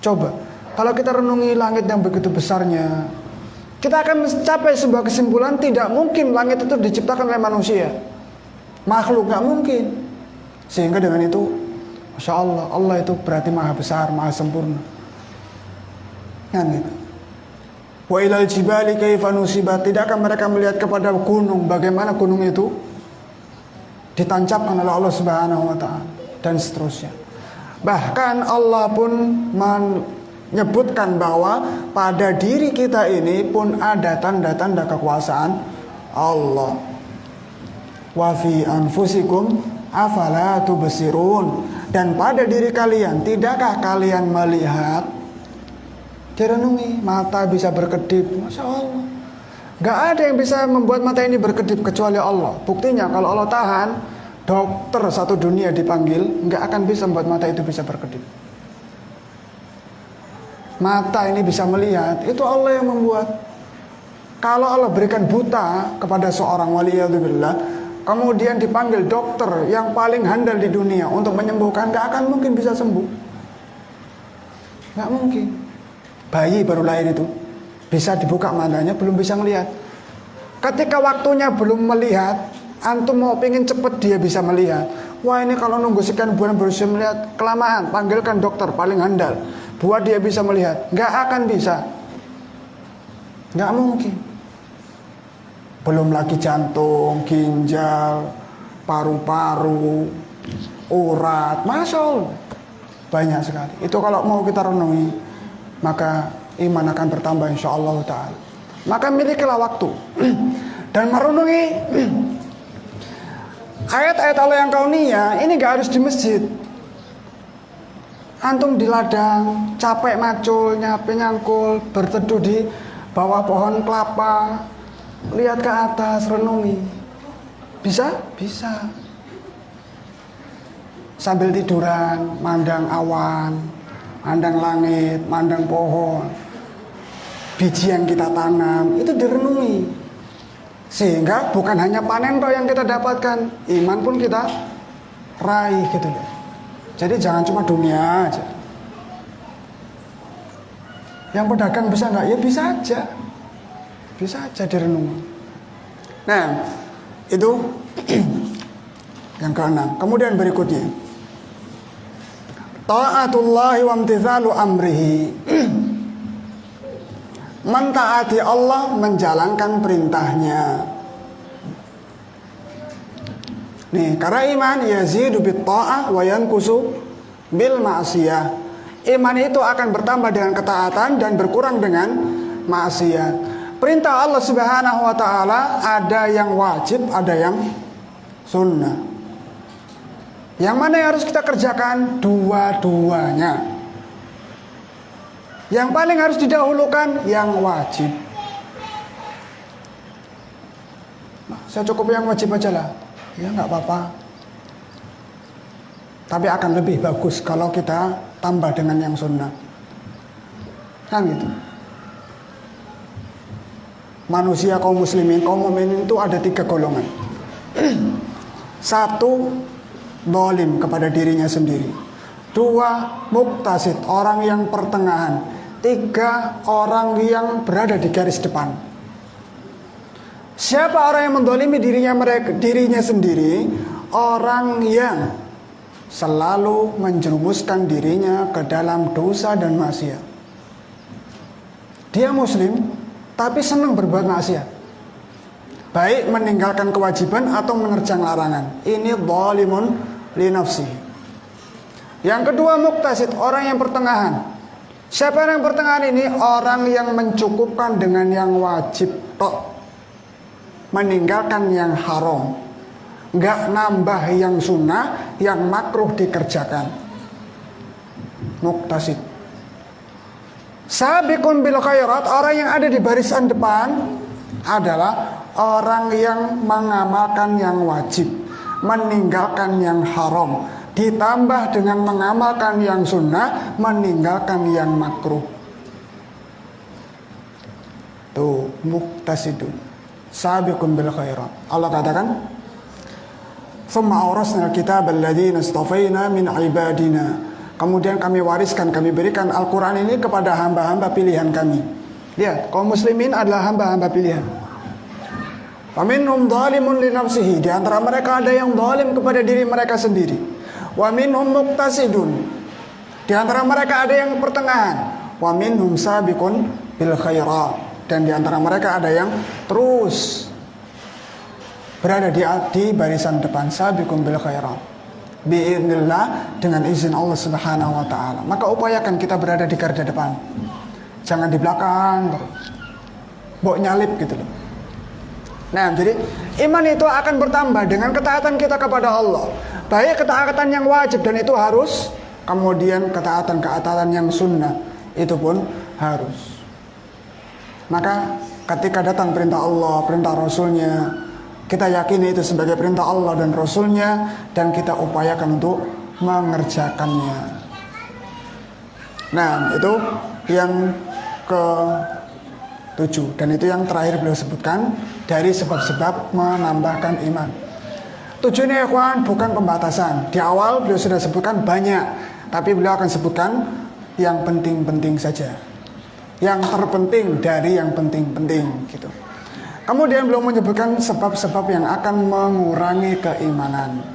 Coba, kalau kita renungi langit yang begitu besarnya, kita akan mencapai sebuah kesimpulan tidak mungkin langit itu diciptakan oleh manusia. Makhluk nggak mungkin. Sehingga dengan itu, Masya Allah, Allah itu berarti maha besar, maha sempurna. Kan gitu. Wa ilal jibali kaifa nusibat. Tidakkah mereka melihat kepada gunung bagaimana gunung itu ditancapkan oleh Allah Subhanahu wa taala, dan seterusnya. Bahkan Allah pun menyebutkan bahwa pada diri kita ini pun ada tanda-tanda kekuasaan Allah. Wa fi anfusikum afala tubsirun. Dan pada diri kalian, tidakkah kalian melihat? Direnungi, mata bisa berkedip. Masya Allah, gak ada yang bisa membuat mata ini berkedip kecuali Allah. Buktinya kalau Allah tahan, dokter satu dunia dipanggil, gak akan bisa membuat mata itu bisa berkedip. Mata ini bisa melihat, itu Allah yang membuat. Kalau Allah berikan buta kepada seorang waliyadzubillah, kemudian dipanggil dokter yang paling handal di dunia untuk menyembuhkan, gak akan mungkin bisa sembuh. Gak mungkin. Bayi baru lahir itu bisa dibuka matanya, belum bisa melihat. Ketika waktunya belum melihat, antum mau pengen cepet dia bisa melihat. Wah, ini kalau nunggu sekian bulan baru bisa melihat, kelamaan. Panggilkan dokter paling handal, buat dia bisa melihat. Gak akan bisa. Gak mungkin. Belum lagi jantung, ginjal, paru-paru, urat, Masya Allah, banyak sekali. Itu kalau mau kita renungi, maka iman akan bertambah insyaallah ta'ala. Maka milikilah waktu dan merenungi ayat-ayat Allah yang kauniyah. Ini gak harus di masjid. Antum di ladang, capek macul, nyape nyangkul, berteduh di bawah pohon kelapa, lihat ke atas, renungi. Bisa? Bisa. Sambil tiduran, mandang awan, mandang langit, mandang pohon, biji yang kita tanam, itu direnungi. Sehingga bukan hanya panen toh yang kita dapatkan, iman pun kita raih gitu loh. Jadi jangan cuma dunia aja. Yang pedagang bisa nggak? Ya bisa aja. Bisa aja direnungi. Nah, itu yang keenam. Kemudian berikutnya, ta'atullahi wa imtithalu amrihi. Mentaati Allah, menjalankan perintahnya. Nih, karena iman yazidu bit ta'ah wa yanqusu bil ma'siyah. Iman itu akan bertambah dengan ketaatan dan berkurang dengan maksiat. Perintah Allah Subhanahu wa taala ada yang wajib, ada yang sunnah. Yang mana yang harus kita kerjakan? Dua-duanya. Yang paling harus didahulukan yang wajib. Saya cukup yang wajib aja lah. Ya nggak apa-apa. Tapi akan lebih bagus kalau kita tambah dengan yang sunnah. Kan gitu. Manusia kaum muslimin, kaum mukminin itu ada 3 golongan. 1, zalim kepada dirinya sendiri. 2, muqtasid, orang yang pertengahan. 3, orang yang berada di garis depan. Siapa orang yang menzalimi dirinya sendiri? Orang yang selalu menjerumuskan dirinya ke dalam dosa dan maksiat. Dia muslim, tapi senang berbuat maksiat, baik meninggalkan kewajiban atau menerjang larangan. Ini zalimun li nafsihi. Yang kedua, muqtasid, orang yang pertengahan. Siapa yang pertengahan ini? Orang yang mencukupkan dengan yang wajib tok. meninggalkan yang haram, nggak nambah yang sunnah, yang makruh dikerjakan. Muqtasid. Sabiqun bil khairat, orang yang ada di barisan depan adalah orang yang mengamalkan yang wajib, meninggalkan yang haram, ditambah dengan mengamalkan yang sunnah, meninggalkan yang makruh. Tuh, muqtasidun, sabiqun bil khairat. Allah katakan, "Tsumma awrasna al-kitaba alladziina istafaina min ibadina." Kemudian kami wariskan, kami berikan Al-Quran ini kepada hamba-hamba pilihan kami. Lihat, kaum muslimin adalah hamba-hamba pilihan. Faminhum zalimun li nafsihi, di antara mereka ada yang zalim kepada diri mereka sendiri. Wa minhum muqtasidun, di antara mereka ada yang pertengahan. Wa minhum sabiqun bil khairat, dan di antara mereka ada yang terus berada di barisan depan, sabiqun bil khairat. Bi'idznillah, dengan izin Allah Subhanahu wa taala. Maka upayakan kita berada di garda depan. Jangan di belakang terus. Mbok nyalip gitu loh. Nah, jadi iman itu akan bertambah dengan ketaatan kita kepada Allah. Baik ketaatan yang wajib, dan itu harus. Kemudian ketaatan yang sunnah, itu pun harus. Maka ketika datang perintah Allah, perintah Rasulnya, kita yakini itu sebagai perintah Allah dan Rasulnya, dan kita upayakan untuk mengerjakannya. Nah, itu yang ke-7, dan itu yang terakhir beliau sebutkan dari sebab-sebab menambahkan iman. 7 ini ikhwan bukan pembatasan. Di awal beliau sudah sebutkan banyak, tapi beliau akan sebutkan yang penting-penting saja, yang terpenting dari yang penting-penting gitu. Kemudian beliau menyebutkan sebab-sebab yang akan mengurangi keimanan.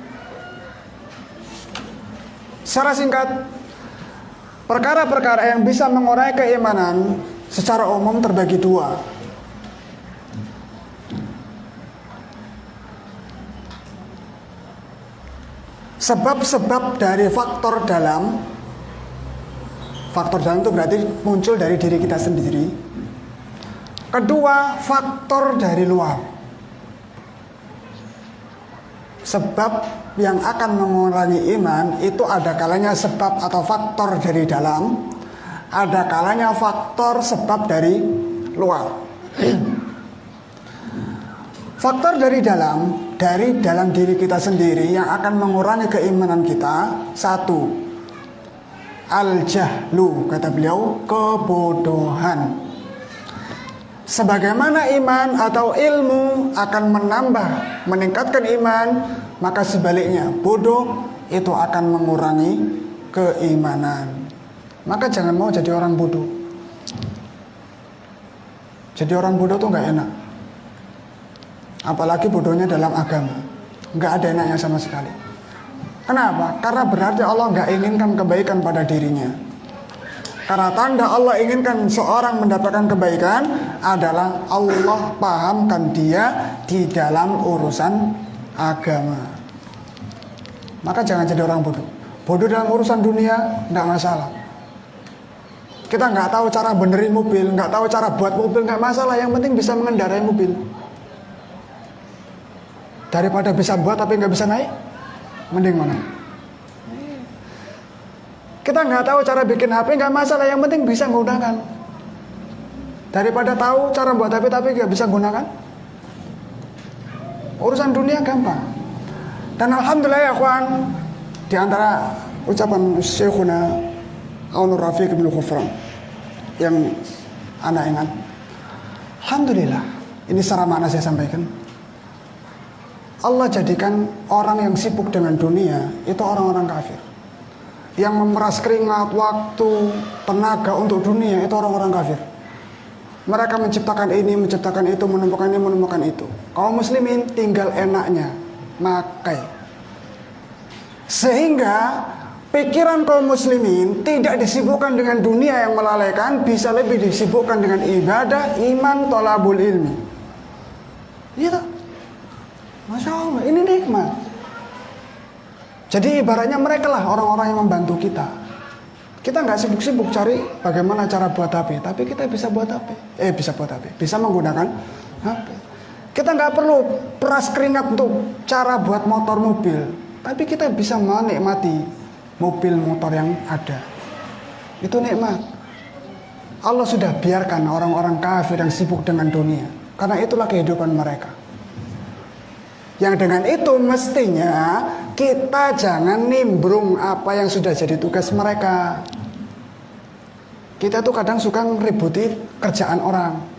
Secara singkat, perkara-perkara yang bisa mengurangi keimanan secara umum terbagi 2. Sebab-sebab dari faktor dalam. Faktor dalam itu berarti muncul dari diri kita sendiri. Kedua, faktor dari luar. Sebab yang akan mengurangi iman itu ada kalanya sebab atau faktor dari dalam, ada kalanya faktor sebab dari luar. Faktor dari dalam diri kita sendiri yang akan mengurangi keimanan kita. 1, al-jahlu, kata beliau, kebodohan. Sebagaimana iman atau ilmu akan meningkatkan iman, maka sebaliknya bodoh itu akan mengurangi keimanan. Maka jangan mau jadi orang bodoh. Jadi orang bodoh tuh gak enak. Apalagi bodohnya dalam agama, gak ada enaknya sama sekali. Kenapa? Karena berarti Allah gak inginkan kebaikan pada dirinya. Karena tanda Allah inginkan seorang mendapatkan kebaikan adalah Allah pahamkan dia di dalam urusan agama. Maka jangan jadi orang bodoh. Bodoh dalam urusan dunia tidak masalah. Kita nggak tahu cara benerin mobil, nggak tahu cara buat mobil, nggak masalah. Yang penting bisa mengendarai mobil. Daripada bisa buat tapi nggak bisa naik, mending mana? Kita nggak tahu cara bikin HP, nggak masalah, yang penting bisa menggunakan. Daripada tahu cara buat HP tapi nggak bisa gunakan. Urusan dunia gampang. Dan alhamdulillah ya kawan, di antara ucapan Syekhuna Aunur Rafiq bin Khufran yang anak ingat, alhamdulillah, ini secara makna saya sampaikan, Allah jadikan orang yang sibuk dengan dunia itu orang-orang kafir. Yang memeras keringat, waktu, tenaga untuk dunia itu orang-orang kafir. Mereka menciptakan ini, menciptakan itu, menemukan ini, menemukan itu. Kaum muslimin tinggal enaknya makai. Sehingga pikiran kaum muslimin tidak disibukkan dengan dunia yang melalaikan, bisa lebih disibukkan dengan ibadah, iman, thalabul ilmi. Iya, Masya Allah, ini nikmat. Jadi ibaratnya mereka lah orang-orang yang membantu kita. Kita nggak sibuk-sibuk cari bagaimana cara buat HP, tapi kita bisa buat HP. Bisa menggunakan HP. Kita nggak perlu peras keringat untuk cara buat motor mobil, tapi kita bisa menikmati mobil motor yang ada. Itu nikmat. Allah sudah biarkan orang-orang kafir yang sibuk dengan dunia, karena itulah kehidupan mereka. Yang dengan itu mestinya kita jangan nimbrung apa yang sudah jadi tugas mereka. Kita tuh kadang suka ngeributi kerjaan orang.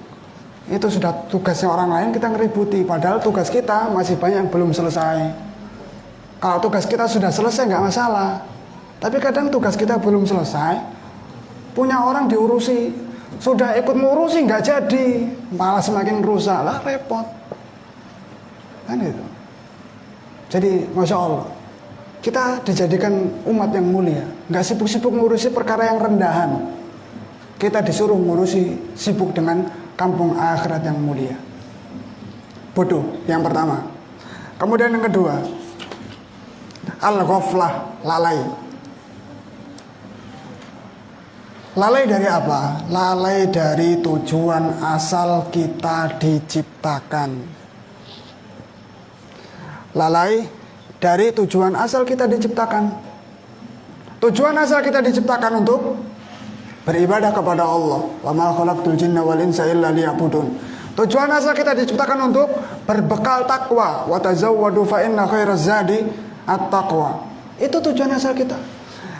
Itu sudah tugasnya orang lain, kita ngeributi. Padahal tugas kita masih banyak yang belum selesai. Kalau tugas kita sudah selesai nggak masalah. Tapi kadang tugas kita belum selesai, punya orang diurusi, sudah ikut ngurusi nggak jadi, malah semakin rusak lah, repot. Kan itu. Jadi Masya Allah, kita dijadikan umat yang mulia, nggak sibuk-sibuk ngurusi perkara yang rendahan. Kita disuruh ngurusi sibuk dengan kampung akhirat yang mulia. Bodoh yang pertama. Kemudian yang kedua, al-ghaflah, lalai. Lalai dari apa? Lalai dari tujuan asal kita diciptakan. Lalai dari tujuan asal kita diciptakan. Tujuan asal kita diciptakan untuk beribadah kepada Allah. Wa ma khalaqtul jinna wal insa illa liya'budun. Tujuan asal kita diciptakan untuk berbekal takwa. Wa tazawwadu fa inna khairaz zadi at-taqwa. Itu tujuan asal kita.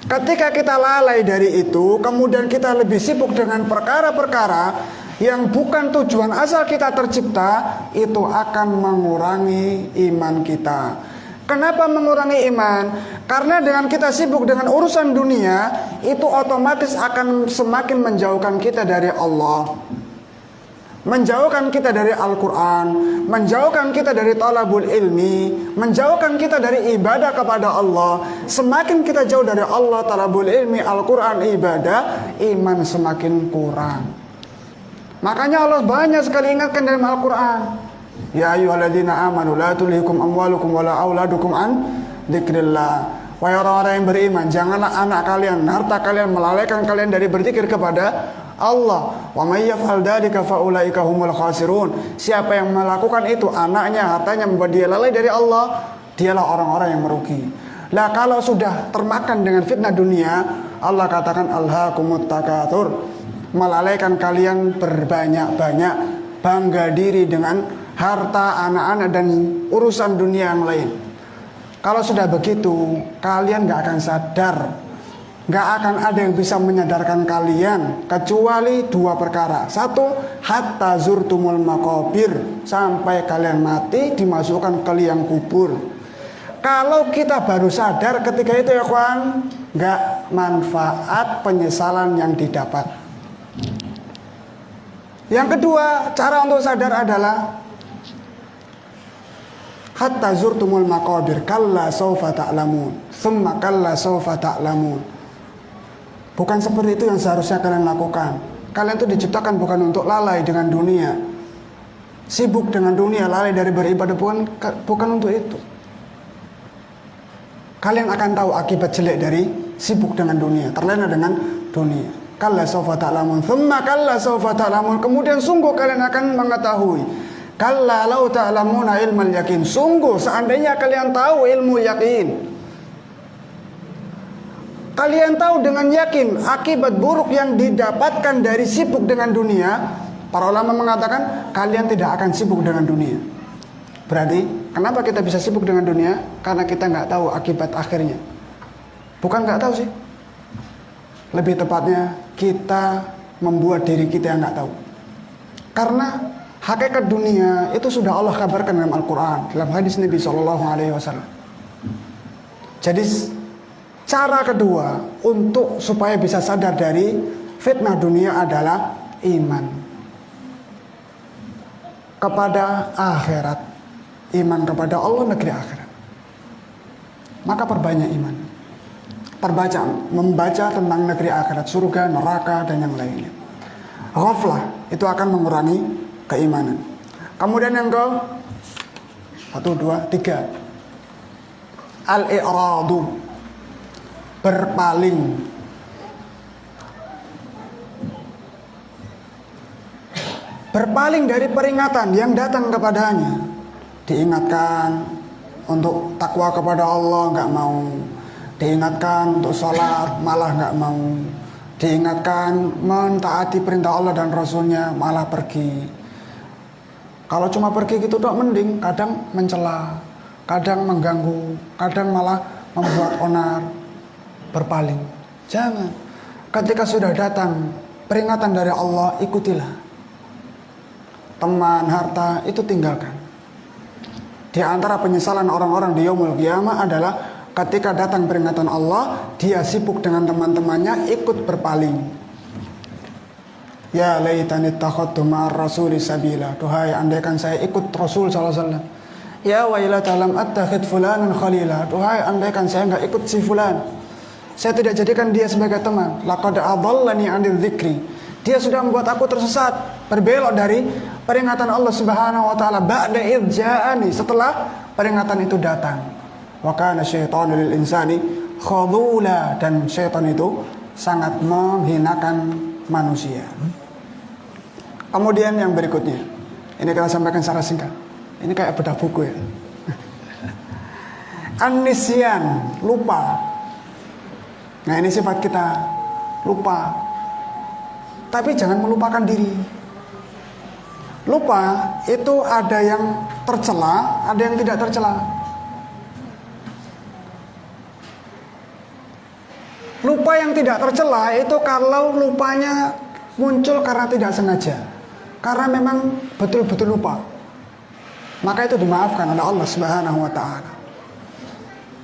Ketika kita lalai dari itu, kemudian kita lebih sibuk dengan perkara-perkara yang bukan tujuan asal kita tercipta, itu akan mengurangi iman kita. Kenapa mengurangi iman? Karena dengan kita sibuk dengan urusan dunia, itu otomatis akan semakin menjauhkan kita dari Allah, menjauhkan kita dari Al-Quran, menjauhkan kita dari talabul ilmi, menjauhkan kita dari ibadah kepada Allah. Semakin kita jauh dari Allah, talabul ilmi, Al-Quran, ibadah, iman semakin kurang. Makanya Allah banyak sekali ingatkan dalam Al-Quran, ya ayyuhalladzina amanu la tulhikum amwalukum wala auladukum an dzikrillah. Wahai orang-orang yang beriman, janganlah anak kalian, harta kalian melalaikan kalian dari berzikir kepada Allah. Wa may yaf'al dzalika fa ulaika humul khasirun. Siapa yang melakukan itu, anaknya, hartanya membuat dia lalai dari Allah, dialah orang-orang yang merugi. Lah kalau sudah termakan dengan fitnah dunia, Allah katakan alhaakumut takatsur, melalaikan kalian berbanyak-banyak, bangga diri dengan harta, anak-anak, dan urusan dunia yang lain. Kalau sudah begitu, kalian gak akan sadar, gak akan ada yang bisa menyadarkan kalian kecuali dua perkara. Satu, hatta zurtumul maqabir, sampai kalian mati dimasukkan ke liang kubur. Kalau kita baru sadar ketika itu ya kawan, gak manfaat penyesalan yang didapat. Yang kedua, cara untuk sadar adalah hatta zurtumul maqabir kalla sawfa ta'lamun summa kalla sawfa ta'lamun. Bukan seperti itu yang seharusnya kalian lakukan. Kalian itu diciptakan bukan untuk lalai dengan dunia, sibuk dengan dunia, lalai dari beribadah, bukan untuk itu. Kalian akan tahu akibat jelek dari sibuk dengan dunia, terlena dengan dunia. Kalla sawfa ta'lamun summa kalla sawfa ta'lamun. Kemudian sungguh kalian akan mengetahui. Kalla lau ta'lamuna ilmal yakin. Sungguh seandainya kalian tahu ilmu yakin, kalian tahu dengan yakin akibat buruk yang didapatkan dari sibuk dengan dunia. Para ulama mengatakan kalian tidak akan sibuk dengan dunia. Berarti kenapa kita bisa sibuk dengan dunia? Karena kita nggak tahu akibat akhirnya. Bukan nggak tahu sih, lebih tepatnya kita membuat diri kita yang nggak tahu. Karena hakikat dunia itu sudah Allah kabarkan dalam Al-Quran, dalam hadis Nabi SAW. Jadi cara kedua untuk supaya bisa sadar dari fitnah dunia adalah iman kepada akhirat, iman kepada Allah, negeri akhirat. Maka perbanyak iman, membaca tentang negeri akhirat, surga, neraka, dan yang lainnya. Ghaflah itu akan mengurangi keimanan. Kemudian yang ke 1, 2, 3, al-i'radu, berpaling. berpaling dari peringatan yang datang kepadanya. Diingatkan untuk takwa kepada Allah, nggak mau. Diingatkan untuk sholat, malah nggak mau. Diingatkan mentaati perintah Allah dan Rasulnya, malah pergi. Kalau cuma pergi gitu dok mending, kadang mencela, kadang mengganggu, kadang malah membuat onar, berpaling. Jangan. Ketika sudah datang peringatan dari Allah, ikutilah. Teman, harta, itu tinggalkan. Di antara penyesalan orang-orang di yaumul qiyamah adalah ketika datang peringatan Allah, dia sibuk dengan teman-temannya, ikut berpaling. Ya laitani takhadtu ma'ar rasuli sabila. Duhai andaikan saya ikut Rasul sallallahu alaihi wasallam. Ya wailata lam attakhid fulanan khalila. Duhai andaikan saya enggak ikut si fulan. Saya tidak jadikan dia sebagai teman. Laqad adallani 'anil dzikri. Dia sudah membuat aku tersesat, berbelok dari peringatan Allah Subhanahu wa taala ba'da idz ja'ani, setelah peringatan itu datang. Wa kana syaitanu lil insani khadula, dan syaitan itu sangat menghinakan manusia. Kemudian yang berikutnya, ini kita sampaikan secara singkat. Ini kayak bedah buku ya. An-nisyan, lupa. Nah ini sifat kita, lupa. Tapi jangan melupakan diri. Lupa itu ada yang tercela, ada yang tidak tercela. Lupa yang tidak tercela itu kalau lupanya muncul karena tidak sengaja, karena memang betul-betul lupa, maka itu dimaafkan oleh Allah Subhanahu wa ta'ala.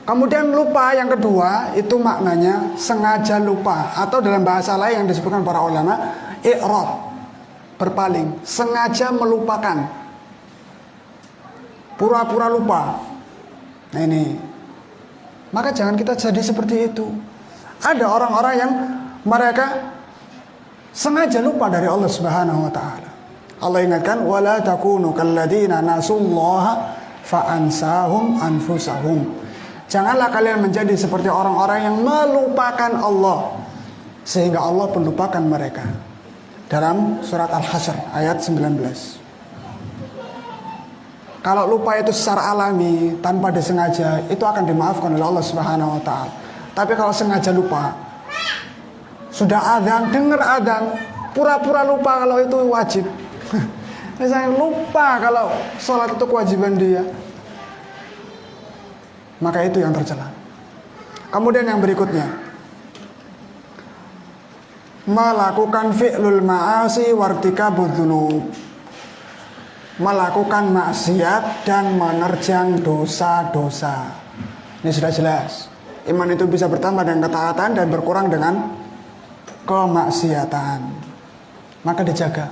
Kemudian lupa yang kedua itu maknanya sengaja lupa, atau dalam bahasa lain yang disebutkan para ulama, i'rad, berpaling, sengaja melupakan, pura-pura lupa. Nah ini, maka jangan kita jadi seperti itu. Ada orang-orang yang mereka sengaja lupa dari Allah Subhanahu wa ta'ala. Allah ingatkan, wala takunu kalladzina nasullaha fa'ansahum anfusahum. Janganlah kalian menjadi seperti orang-orang yang melupakan Allah sehingga Allah pun lupakan mereka. Dalam surat Al-Hasyr ayat 19. Kalau lupa itu secara alami tanpa disengaja, itu akan dimaafkan oleh Allah Subhanahu wa ta'ala. Tapi kalau sengaja lupa, sudah adzan, dengar adzan, pura-pura lupa kalau itu wajib. Misalnya lupa kalau sholat itu kewajiban dia, maka itu yang tercela. Kemudian yang berikutnya, melakukan fi'lul ma'asi wartikabudz dzunub, melakukan maksiat dan menerjang dosa-dosa. Ini sudah jelas. Iman itu bisa bertambah dengan ketaatan dan berkurang dengan kemaksiatan. Maka dijaga.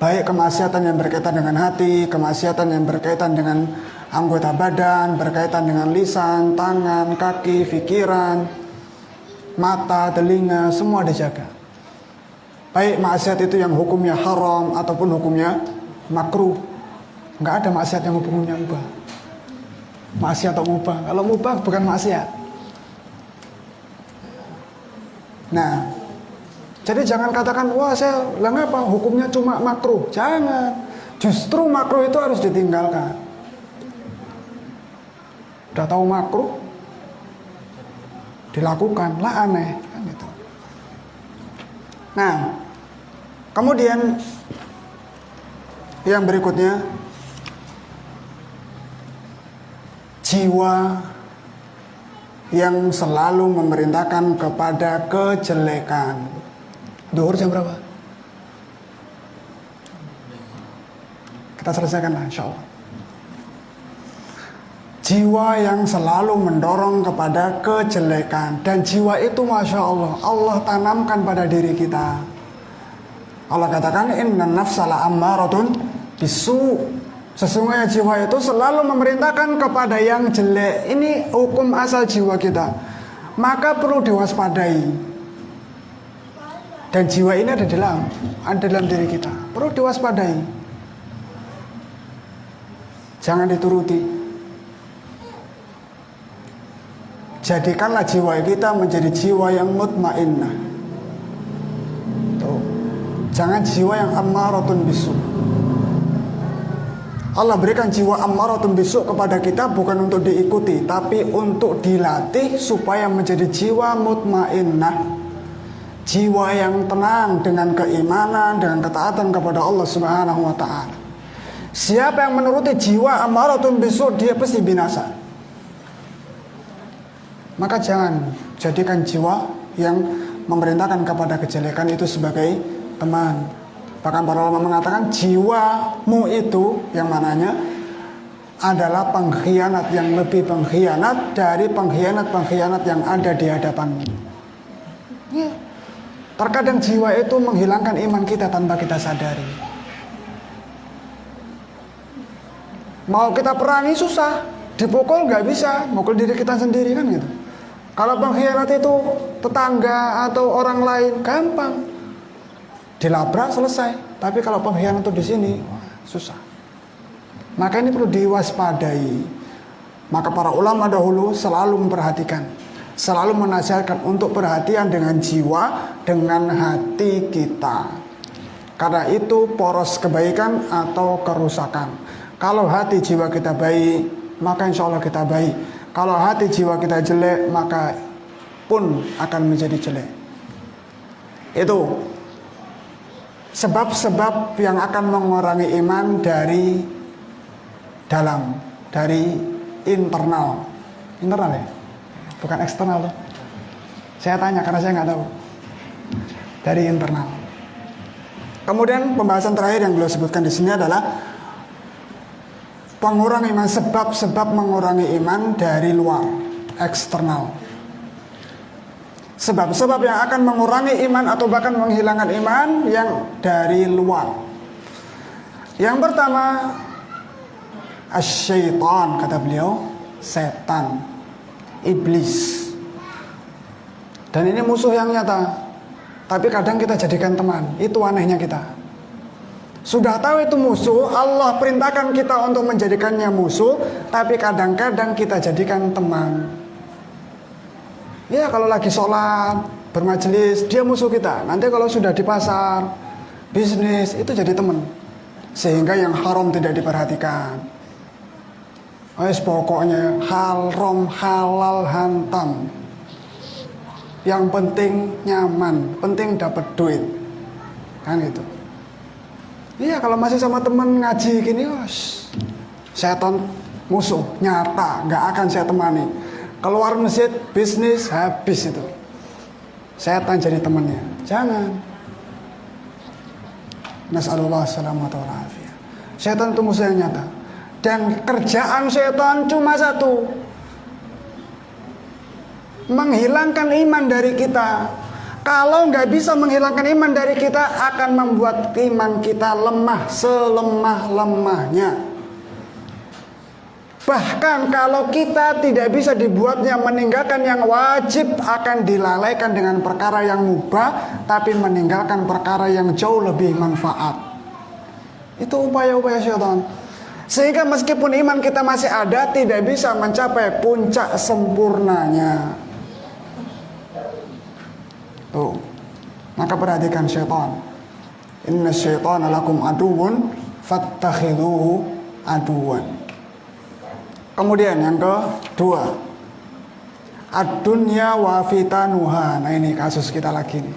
Baik kemaksiatan yang berkaitan dengan hati, kemaksiatan yang berkaitan dengan anggota badan, berkaitan dengan lisan, tangan, kaki, pikiran, mata, telinga, semua dijaga. Baik maksiat itu yang hukumnya haram ataupun hukumnya makruh. Enggak ada maksiat yang hukumnya mubah. Maksiat atau mubah. Kalau mubah bukan maksiat. Nah, jadi jangan katakan, wah saya lah ngapa hukumnya cuma makruh. Jangan. Justru makruh itu harus ditinggalkan. Udah tahu makruh, dilakukan, lah aneh kan gitu. Nah, kemudian yang berikutnya, jiwa yang selalu memerintahkan kepada kejelekan. Duhur jam berapa? Kita selesaikan lah insya Allah. Jiwa yang selalu mendorong kepada kejelekan. Dan jiwa itu Masya Allah, Allah tanamkan pada diri kita. Allah katakan, inna nafsa la'ammaratun bisu. Sesungguhnya jiwa itu selalu memerintahkan kepada yang jelek. Ini hukum asal jiwa kita. Maka perlu diwaspadai. Dan jiwa ini ada dalam diri kita. Perlu diwaspadai. Jangan dituruti. Jadikanlah jiwa kita menjadi jiwa yang mutmainnah. Tuh. Jangan jiwa yang ammaratun bisu. Allah berikan jiwa ammaratun bisu kepada kita bukan untuk diikuti, tapi untuk dilatih supaya menjadi jiwa mutmainnah, jiwa yang tenang dengan keimanan, dengan ketaatan kepada Allah Subhanahu wa taala. Siapa yang menuruti jiwa ammaratun bisu, dia pasti binasa. Maka jangan jadikan jiwa yang memerintahkan kepada kejelekan itu sebagai teman. Bahkan para ulama mengatakan jiwamu itu yang mananya adalah pengkhianat yang lebih pengkhianat dari pengkhianat-pengkhianat yang ada di hadapanmu. Ya. Terkadang jiwa itu menghilangkan iman kita tanpa kita sadari. Mau kita perangi susah, dipukul nggak bisa, mukul diri kita sendiri kan gitu. Kalau pengkhianat itu tetangga atau orang lain gampang, dilabrak selesai. Tapi kalau pengkhianat itu di sini susah. Maka ini perlu diwaspadai. Maka para ulama dahulu selalu memperhatikan, selalu menasihatkan untuk perhatian dengan jiwa, dengan hati kita. Karena itu poros kebaikan atau kerusakan. Kalau hati jiwa kita baik, maka insya Allah kita baik. Kalau hati jiwa kita jelek, maka pun akan menjadi jelek. Itu sebab-sebab yang akan mengurangi iman dari dalam, dari internal ya, bukan eksternal loh. Saya tanya karena saya nggak tahu. Dari internal. Kemudian pembahasan terakhir yang beliau sebutkan di sini adalah pengurangi iman, sebab-sebab mengurangi iman dari luar, eksternal. Sebab-sebab yang akan mengurangi iman atau bahkan menghilangkan iman yang dari luar. Yang pertama, asyaitan, kata beliau, setan, iblis. Dan ini musuh yang nyata. Tapi kadang kita jadikan teman. Itu anehnya kita. Sudah tahu itu musuh, Allah perintahkan kita untuk menjadikannya musuh, tapi kadang-kadang kita jadikan teman. Ya kalau lagi sholat, bermajelis, dia musuh kita. Nanti kalau sudah di pasar, bisnis, itu jadi teman. Sehingga yang haram tidak diperhatikan. Pokoknya haram, halal, hantam. Yang penting nyaman, penting dapat duit. Kan gitu. Iya kalau masih sama temen ngaji gini, setan musuh nyata, nggak akan saya temani. Keluar masjid, bisnis habis itu. Setan jadi temannya. Jangan. Nas'alullah salamata wal afiyah. Setan itu musuh yang nyata. Dan kerjaan setan cuma satu, menghilangkan iman dari kita. Kalau nggak bisa menghilangkan iman dari kita, akan membuat iman kita lemah selemah-lemahnya. Bahkan kalau kita tidak bisa dibuatnya meninggalkan yang wajib, akan dilalaikan dengan perkara yang mubah, tapi meninggalkan perkara yang jauh lebih manfaat. Itu upaya-upaya syaitan. Sehingga meskipun iman kita masih ada, tidak bisa mencapai puncak sempurnanya. Tuh. Maka perhatikan syaitan. Inna syaitana lakum aduwwun fattakhiduhu aduwan. Kemudian yang kedua, ad-dunya wa fitanuha. Nah ini kasus kita lagi nih.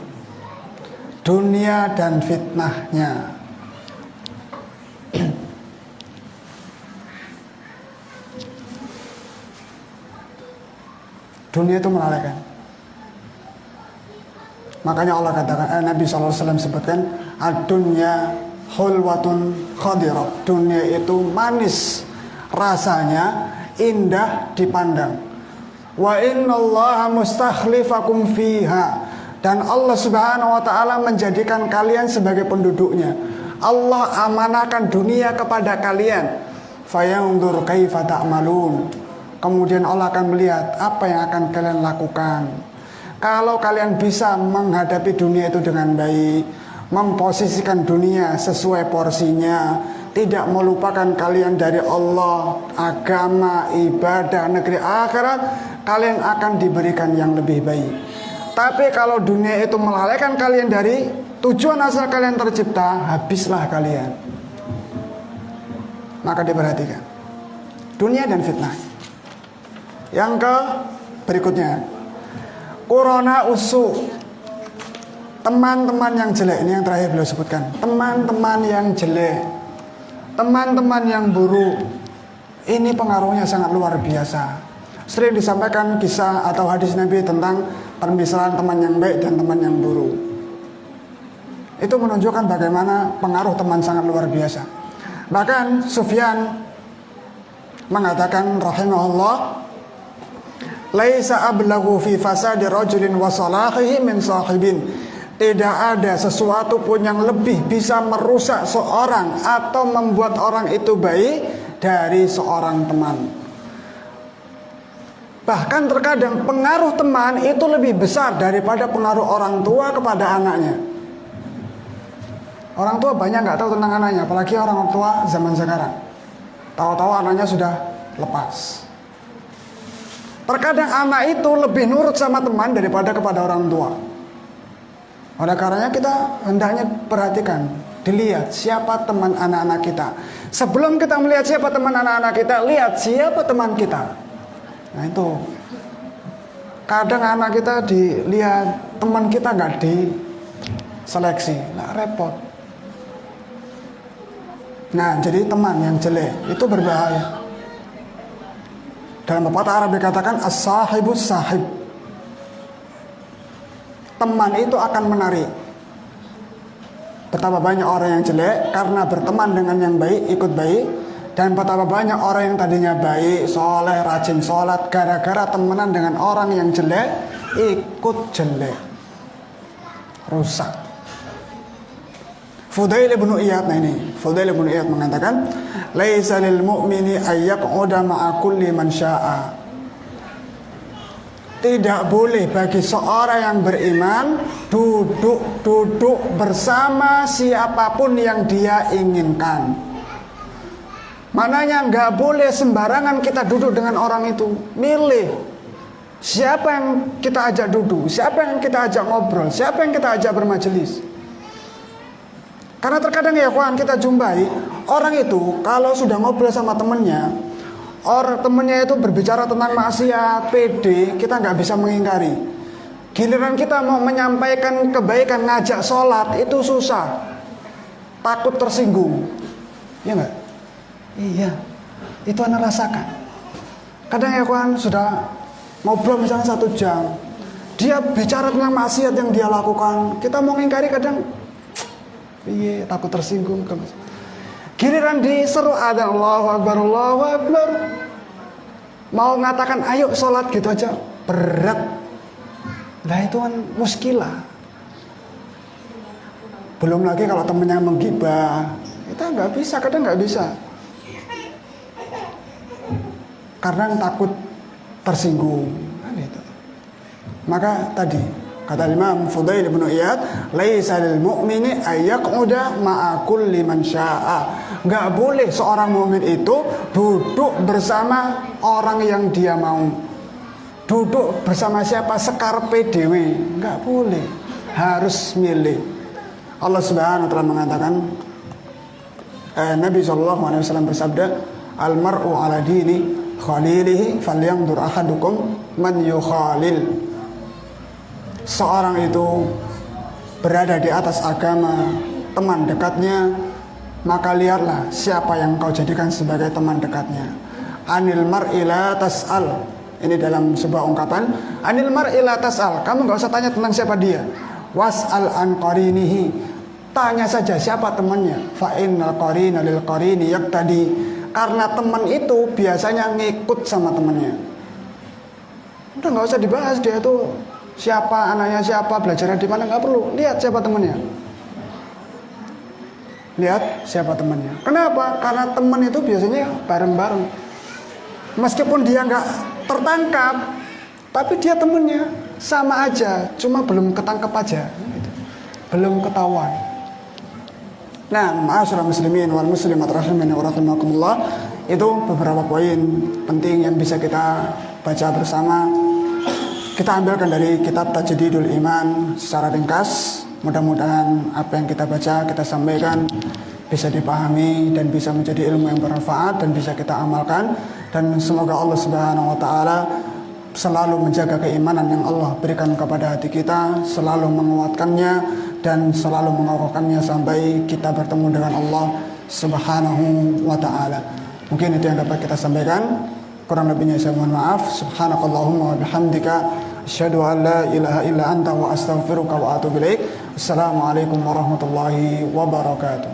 Dunia dan fitnahnya. Dunia itu melalaikan. Makanya Allah katakan, Nabi SAW sebutkan, ad-dunya hulwatun khadirah. Dunia itu manis rasanya, indah dipandang. Wa innallaha mustakhlifakum fiha. Dan Allah Subhanahu wa taala menjadikan kalian sebagai penduduknya. Allah amanahkan dunia kepada kalian. Fayanzur kaifa ta'malun. Kemudian Allah akan melihat apa yang akan kalian lakukan. Kalau kalian bisa menghadapi dunia itu dengan baik, memposisikan dunia sesuai porsinya, tidak melupakan kalian dari Allah, agama, ibadah, negeri akhirat, kalian akan diberikan yang lebih baik. Tapi kalau dunia itu melalaikan kalian dari tujuan asal kalian tercipta, habislah kalian. Maka diperhatikan dunia dan fitnah. Yang berikutnya, corona usu, teman-teman yang jelek. Ini yang terakhir beliau sebutkan, teman-teman yang jelek, teman-teman yang buruk. Ini pengaruhnya sangat luar biasa. Sering disampaikan kisah atau hadis Nabi tentang permisalan teman yang baik dan teman yang buruk. Itu menunjukkan bagaimana pengaruh teman sangat luar biasa. Bahkan Sufyan mengatakan rahimahullah, laisa ablaghu fi fasadi rajulin wa salahihi min sahibin. Tidak ada sesuatu pun yang lebih bisa merusak seorang atau membuat orang itu baik dari seorang teman. Bahkan terkadang pengaruh teman itu lebih besar daripada pengaruh orang tua kepada anaknya. Orang tua banyak nggak tahu tentang anaknya, apalagi orang tua zaman sekarang. Tahu-tahu anaknya sudah lepas. Terkadang anak itu lebih nurut sama teman daripada kepada orang tua. Oleh karenanya kita hendaknya perhatikan, dilihat siapa teman anak-anak kita. Sebelum kita melihat siapa teman anak-anak kita, lihat siapa teman kita. Nah itu, kadang anak kita dilihat, teman kita nggak diseleksi, nah repot. Nah, jadi teman yang jelek itu berbahaya. Dalam pepatah Arab dikatakan as-sahibus sahib. Teman itu akan menarik. Betapa banyak orang yang jelek karena berteman dengan yang baik, ikut baik. Dan betapa banyak orang yang tadinya baik, soleh, rajin sholat, gara-gara temenan dengan orang yang jelek, ikut jelek, rusak. Fudail bin Iyad, nah ini Fudail bin Iyad mengatakan, laisa lil mu'mini ayyaq'uda ma'a kulli man syaa. Tidak boleh bagi seorang yang beriman duduk bersama siapapun yang dia inginkan. Mananya nggak boleh sembarangan kita duduk dengan orang itu. Milih siapa yang kita ajak duduk, siapa yang kita ajak ngobrol, siapa yang kita ajak bermajelis. Karena terkadang ya kawan, kita jumpai orang itu kalau sudah ngobrol sama temennya, orang temennya itu berbicara tentang maksiat, PD, kita nggak bisa mengingkari. Giliran kita mau menyampaikan kebaikan, ngajak sholat, itu susah, takut tersinggung. Iya nggak? Iya, itu Anda rasakan. Kadang ya kawan, sudah ngobrol misalnya 1 jam, dia bicara tentang maksiat yang dia lakukan, kita mau ngingkari kadang iya, takut tersinggung. Giliran diseru adzan Allahu Akbar, Allahu Akbar, mau ngatakan ayo sholat gitu aja berat. Nah itu kan muskilah. Belum lagi kalau temennya menggibah, kita nggak bisa, kadang nggak bisa, karena takut tersinggung. Kan itu. Maka tadi kata Imam Fudail bin Iyad, laisa lil mu'mini ayyaq'uda ma'a kulli man syaa. Enggak boleh seorang mukmin itu duduk bersama orang yang dia mau. Duduk bersama siapa sekarepe dhewe, enggak boleh. Harus milih. Allah Subhanahu wa taala mengatakan, Nabi sallallahu alaihi wasallam bersabda, al mar'u ala dini khalilihi falyanzur ahadukum man yukhalil. Seorang itu berada di atas agama teman dekatnya, maka lihatlah siapa yang kau jadikan sebagai teman dekatnya. Anil mar'i la tas'al. Ini dalam sebuah ungkapan, anil mar'i la tas'al. Kamu gak usah tanya tentang siapa dia. Was'al an qarinihi. Tanya saja siapa temannya. Fa innal qarina lil qarini yaqtadi. Karena teman itu biasanya ngikut sama temannya. Udah gak usah dibahas dia tuh siapa, anaknya siapa, belajarnya di mana, nggak perlu. Lihat siapa temannya. Lihat siapa temannya. Kenapa? Karena teman itu biasanya bareng-bareng. Meskipun dia nggak tertangkap, tapi dia temannya sama aja, cuma belum ketangkep aja, belum ketahuan. Nah, ma'asyiral muslimin wal muslimat rahimani wa rahimakumullah, itu beberapa poin penting yang bisa kita baca bersama. Kita ambilkan dari kitab Tajdidul Iman secara ringkas. Mudah-mudahan apa yang kita baca, kita sampaikan bisa dipahami dan bisa menjadi ilmu yang bermanfaat dan bisa kita amalkan. Dan semoga Allah Subhanahu wa taala selalu menjaga keimanan yang Allah berikan kepada hati kita, selalu menguatkannya dan selalu mengokohkannya sampai kita bertemu dengan Allah Subhanahu wa taala. Mungkin itu yang dapat kita sampaikan. Kurang lebihnya saya mohon maaf. Subhanakallahumma wa bihamdika asyhadu an la ilaha illa anta wa astaghfiruka wa atubu ilaik. Assalamualaikum warahmatullahi wabarakatuh.